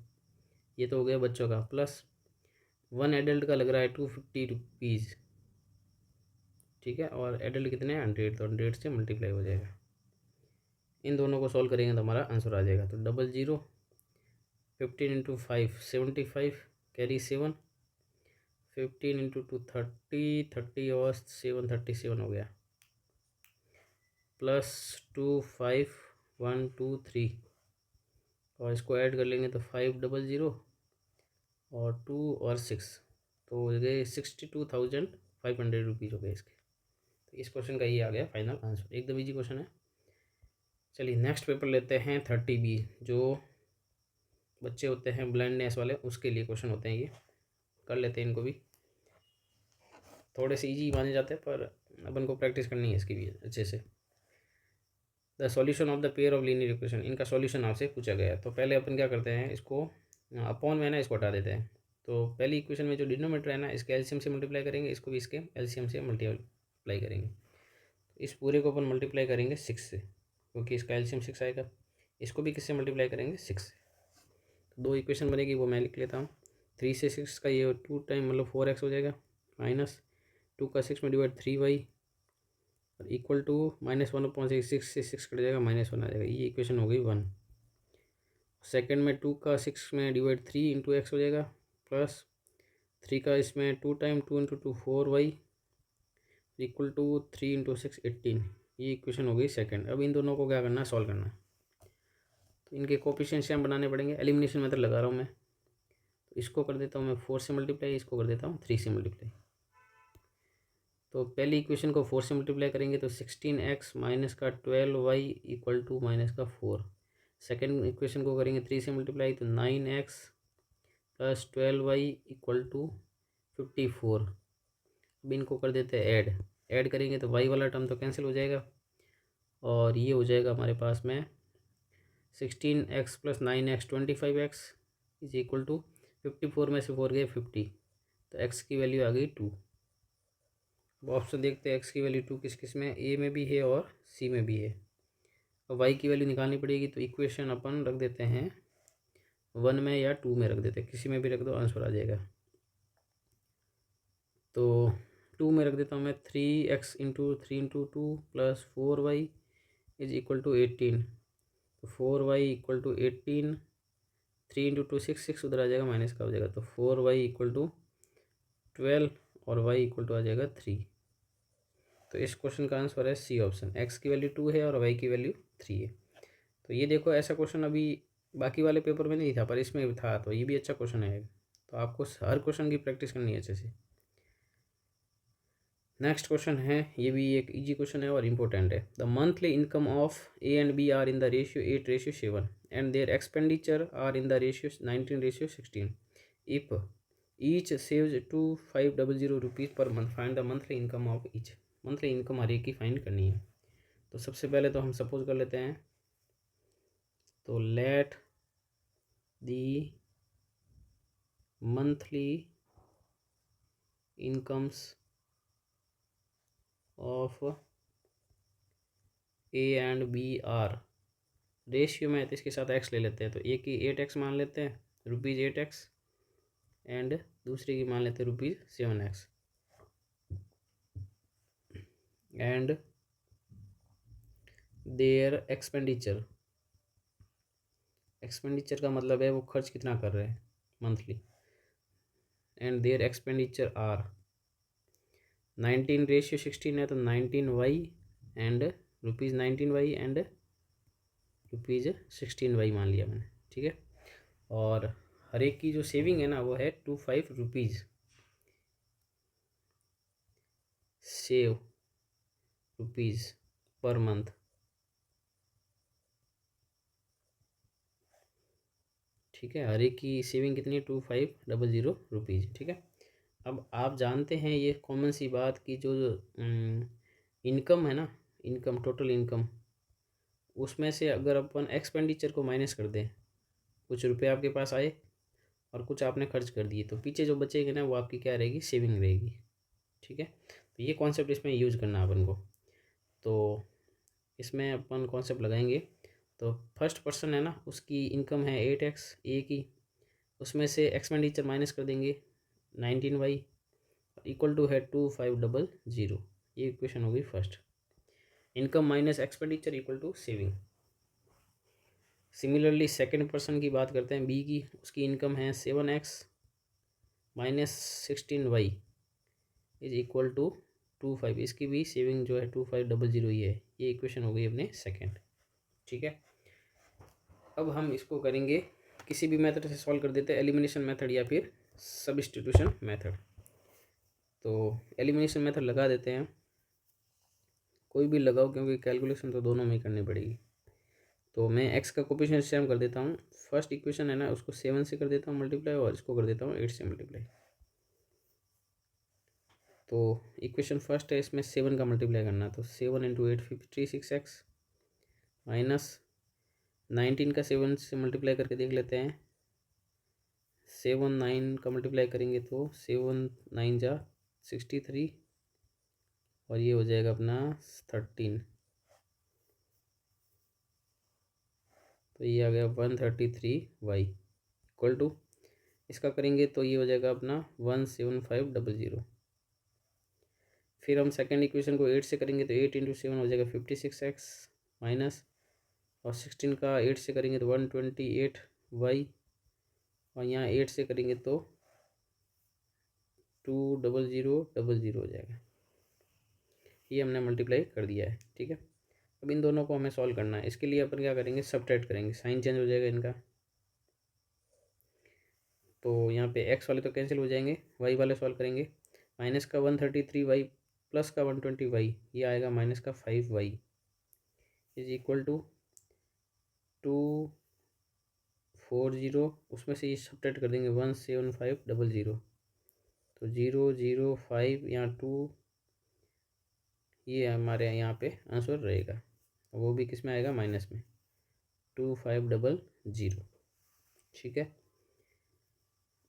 ये तो हो गया बच्चों का। प्लस 1 एडल्ट का लग रहा है 250 रुपीज़। ठीक है, और एडल्ट कितने हैं 100, तो 100 से मल्टीप्लाई हो जाएगा। इन दोनों को सॉल्व करेंगे तो हमारा आंसर आ जाएगा। तो 00 15 इंटू 5 75 कैरी 7 15 इंटू 2 30 और 7 37 हो गया। प्लस 2 5 1 2 3 और इसको ऐड कर लेंगे तो 500 और 2 और 6 तो हो गए 62,500 रुपीज़ हो गए इसके। तो इस क्वेश्चन का ये आ गया फाइनल आंसर। एकदम इजी क्वेश्चन है। चलिए नेक्स्ट पेपर लेते हैं 30B। जो बच्चे होते हैं ब्लाइंडनेस वाले उसके लिए क्वेश्चन होते हैं ये, कर लेते हैं इनको भी। थोड़े से इजी माने जाते हैं पर अपन को प्रैक्टिस करनी है इसकी भी अच्छे से। The solution of the pair of linear equation, इनका सॉल्यूशन आपसे पूछा गया है। तो पहले अपन क्या करते हैं, इसको अपॉन में ना इसको हटा देते हैं। तो पहली इक्वेशन में जो डिनोमीटर है ना इसके एलसीएम से मल्टीप्लाई करेंगे, इसको भी इसके एलसीएम से मल्टीप्लाई करेंगे। इस पूरे को अपन मल्टीप्लाई करेंगे 6 से, क्योंकि इसका एलसीएम 6 आएगा। इसको भी किससे मल्टीप्लाई करेंगे 6 से। तो दो इक्वेशन बनेगी वो मैं लिख लेता हूँ। 3 से 6 का ये 2 टाइम मतलब 4x हो जाएगा, माइनस 2 का 6 में डिवाइड 3y और इक्वल टू -1/6। 6 से 6 कट जाएगा, -1 आ जाएगा। ये इक्वेशन हो गई 1। सेकंड में 2 का 6 में डिवाइड 3 इंटू एक्स हो जाएगा, प्लस 3 का इसमें 2 time 2 into 2 4y equal to 3 into 6 18। ये इक्वेशन हो गई सेकंड। अब इन दोनों को क्या करना है, सॉल्व करना है। तो इनके कोफिशिएंट्स हम बनाने पड़ेंगे। एलिमिनेशन मेथड लगा रहा हूँ मैं। तो इसको कर देता हूँ मैं 4 से मल्टीप्लाई, इसको कर देता हूँ 3 से मल्टीप्लाई। तो पहली इक्वेशन को 4 से मल्टीप्लाई करेंगे तो 16x माइनस का 12y इक्वल टू माइनस का 4। सेकेंड इक्वेशन को करेंगे 3 से मल्टीप्लाई, तो 9x plus 12y equal to 54। अब इनको कर देते हैं ऐड करेंगे तो y वाला टर्म तो कैंसिल हो जाएगा और ये हो जाएगा हमारे पास में 16x plus 9x 25x is equal to 54 में से 4 गए 50, तो x की वैल्यू आ गई 2। अब ऑप्शन देखते हैं x की वैल्यू 2 किस किस में, ए में भी है और सी में भी है। अब y की वैल्यू निकालनी पड़ेगी, तो इक्वेशन अपन रख देते हैं 1 में या 2 में रख देते हैं, किसी में भी रख दो आंसर आ जाएगा। तो 2 में रख देता हूँ मैं, 3x into 3 into 2 plus 4y is equal to 18, तो 4y इक्वल टू 18, 3 इंटू 2 6 उधर आ जाएगा माइनस का हो जाएगा, तो 4y इक्वल टू 12 और y इक्वल टू आ जाएगा 3। तो इस क्वेश्चन का आंसर है सी ऑप्शन, x की वैल्यू 2 है और y की वैल्यू 3 है। तो ये देखो ऐसा क्वेश्चन अभी बाकी वाले पेपर में नहीं था पर इसमें था, तो ये भी अच्छा क्वेश्चन है। तो आपको हर क्वेश्चन की प्रैक्टिस करनी है अच्छे से। नेक्स्ट क्वेश्चन है, ये भी एक इजी क्वेश्चन है और इम्पोर्टेंट है। The monthly income of A and B are in the ratio 8:7 and their expenditure are in the ratio 19:16। If each saves 2500 rupees per month, find the monthly income of each. Monthly income हर एक की फाइंड करनी है। तो सबसे पहले तो हम सपोज कर लेते हैं, तो let the monthly incomes of A and B are ratio में, तो इसके साथ एक्स ले लेते हैं, तो एक की 8x मान लेते हैं, रुपीज़ 8x, एंड दूसरे की मान लेते हैं rupees 7x, and their expenditure का मतलब है वो खर्च कितना कर रहे हैं monthly, and their expenditure are 19:16 है, तो 19y and rupees 19y and rupees 16y मान लिया मैंने, ठीक है। और हर एक की जो सेविंग है ना वो है 25 rupees, save rupees per month, ठीक है। हर एक की सेविंग कितनी है, 2500 रुपीज़, ठीक है। अब आप जानते हैं ये कॉमन सी बात की जो इनकम है ना, इनकम टोटल इनकम, उसमें से अगर अपन एक्सपेंडिचर को माइनस कर दें, कुछ रुपए आपके पास आए और कुछ आपने खर्च कर दिए, तो पीछे जो बचेगी ना वो आपकी क्या रहेगी, सेविंग रहेगी, ठीक है। तो ये कॉन्सेप्ट इसमें यूज करना है अपन को। तो इसमें अपन कॉन्सेप्ट लगाएंगे, तो फर्स्ट पर्सन है ना उसकी इनकम है 8x ए की, उसमें से एक्सपेंडिचर माइनस कर देंगे 19y इक्वल टू है 2500। ये इक्वेशन हो गई first, income minus expenditure equal to saving. Similarly second person की बात करते हैं, बी की, उसकी इनकम है 7x minus 16y is equal to 25, इसकी भी सेविंग जो है 2500 ही है। ये इक्वेशन हो गई अपने सेकेंड, ठीक है। अब हम इसको करेंगे, किसी भी मेथड से सॉल्व कर देते हैं, एलिमिनेशन मेथड या फिर सब्स्टिट्यूशन मेथड। तो एलिमिनेशन मेथड लगा देते हैं, कोई भी लगाओ क्योंकि कैलकुलेशन तो दोनों में ही करनी पड़ेगी। तो मैं x का कोफिशिएंट सेम कर देता हूँ, फर्स्ट इक्वेशन है ना उसको 7 से कर देता हूँ मल्टीप्लाई, और इसको कर देता हूँ 8 से मल्टीप्लाई। तो इक्वेशन फर्स्ट है, इसमें 7 का मल्टीप्लाई करना, तो 7 इंटू 8 56x माइनस 19 का 7 से मल्टीप्लाई करके देख लेते हैं, 7 9 का मल्टीप्लाई करेंगे तो 7 9 जा 63 और ये हो जाएगा अपना 13, तो ये आ गया 133y इक्वल टू, इसका करेंगे तो ये हो जाएगा अपना 17500। फिर हम सेकेंड इक्वेशन को 8 से करेंगे तो 8 इंटू 7 हो जाएगा 56x माइनस, और 16 का 8 से करेंगे तो 128y, और यहाँ 8 से करेंगे तो 20000 हो जाएगा। ये हमने मल्टीप्लाई कर दिया है, ठीक है। अब इन दोनों को हमें सॉल्व करना है, इसके लिए अपन क्या करेंगे, सब्ट्रैक्ट करेंगे, साइन चेंज हो जाएगा इनका। तो यहाँ पे x वाले तो कैंसिल हो जाएंगे, y वाले सॉल्व करेंगे, माइनस का 133y प्लस का 120y, ये आएगा माइनस का 5y इज इक्वल टू 240, उसमें से ये सब्ट्रैक्ट कर देंगे 17500, तो 005 यहाँ 2, ये हमारे यहाँ पे आंसर रहेगा, वो भी किस में आएगा, माइनस में, 2500, ठीक है।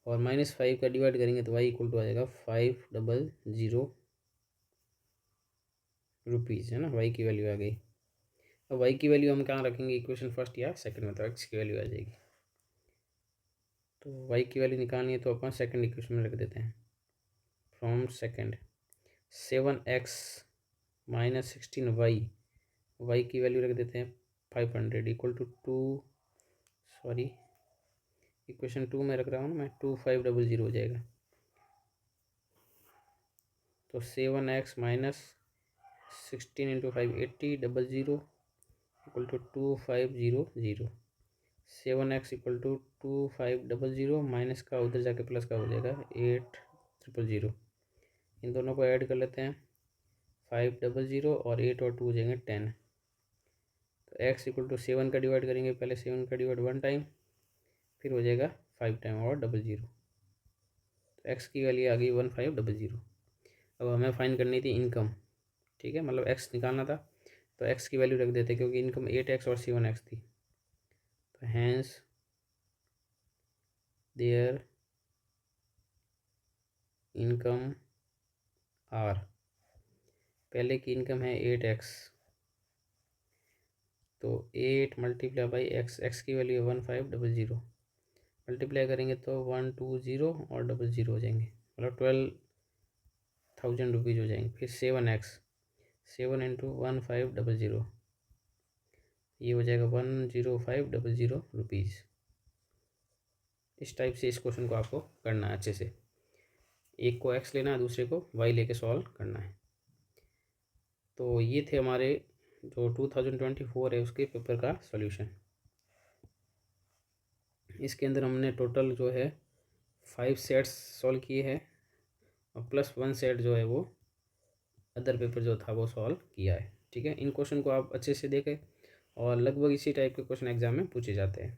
और -5 का डिवाइड करेंगे तो y इक्वल टू आ जाएगा 500 रुपीज़, है ना, y की वैल्यू आ गई। अब y की वैल्यू हम कहाँ रखेंगे, इक्वेशन फर्स्ट या सेकंड में, तो x की वैल्यू आ जाएगी। तो y की वैल्यू निकालनी है तो अपन सेकंड इक्वेशन में रख देते हैं, from second 7x minus 16y, y की वैल्यू रख देते हैं 500 इक्वल टू 2 2 में रख रहा हूँ ना मैं, 2500 हो जाएगा। तो 7x minus 16 into 5 8000 equal to 2500, 7x equal to 2500 minus का उधर जाके प्लस का हो जाएगा 8000। इन दोनों को ऐड कर लेते हैं, 500 और 8 और 2 हो जाएंगे 10। तो x इक्वल टू 7 का डिवाइड करेंगे, पहले 7 का डिवाइड 1 टाइम, फिर हो जाएगा 5 टाइम और 00। तो x की वैल्यू आ गई 1500। अब हमें फाइंड करनी थी इनकम, ठीक है, मतलब x निकालना था, तो x की वैल्यू रख देते क्योंकि इनकम 8x और 7x थी। तो हैंस देयर इनकम आर, पहले की इनकम है 8x, तो 8 मल्टीप्लाई बाई x की वैल्यू है 1500, मल्टीप्लाई करेंगे तो 120 और 00 हो जाएंगे, मतलब 12,000 रुपीज़ हो जाएंगे। फिर 7x, 7 इंटू 1500, ये हो जाएगा 10500 रुपीज़। इस टाइप से इस क्वेश्चन को आपको करना है अच्छे से, एक को x लेना है, दूसरे को y लेके सॉल्व करना है। तो ये थे हमारे जो 2024 है उसके पेपर का सॉल्यूशन। इसके अंदर हमने टोटल जो है 5 सेट्स सॉल्व किए हैं और प्लस 1 सेट जो है वो अदर पेपर जो था वो सॉल्व किया है, ठीक है। इन क्वेश्चन को आप अच्छे से देखें और लगभग इसी टाइप के क्वेश्चन एग्जाम में पूछे जाते हैं।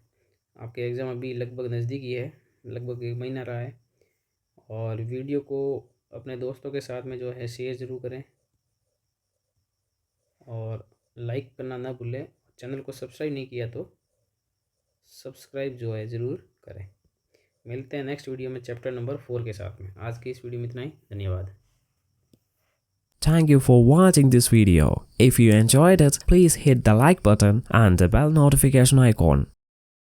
आपके एग्ज़ाम अभी लगभग नज़दीक ही है, लगभग 1 महीना रहा है। और वीडियो को अपने दोस्तों के साथ में जो है शेयर ज़रूर करें और लाइक करना ना भूलें। चैनल को सब्सक्राइब नहीं किया तो सब्सक्राइब जो है ज़रूर करें। मिलते हैं नेक्स्ट वीडियो में चैप्टर नंबर 4 के साथ में। आज की इस वीडियो में इतना ही, धन्यवाद। Thank you for watching this video. If you enjoyed it, please hit the like button and the bell notification icon.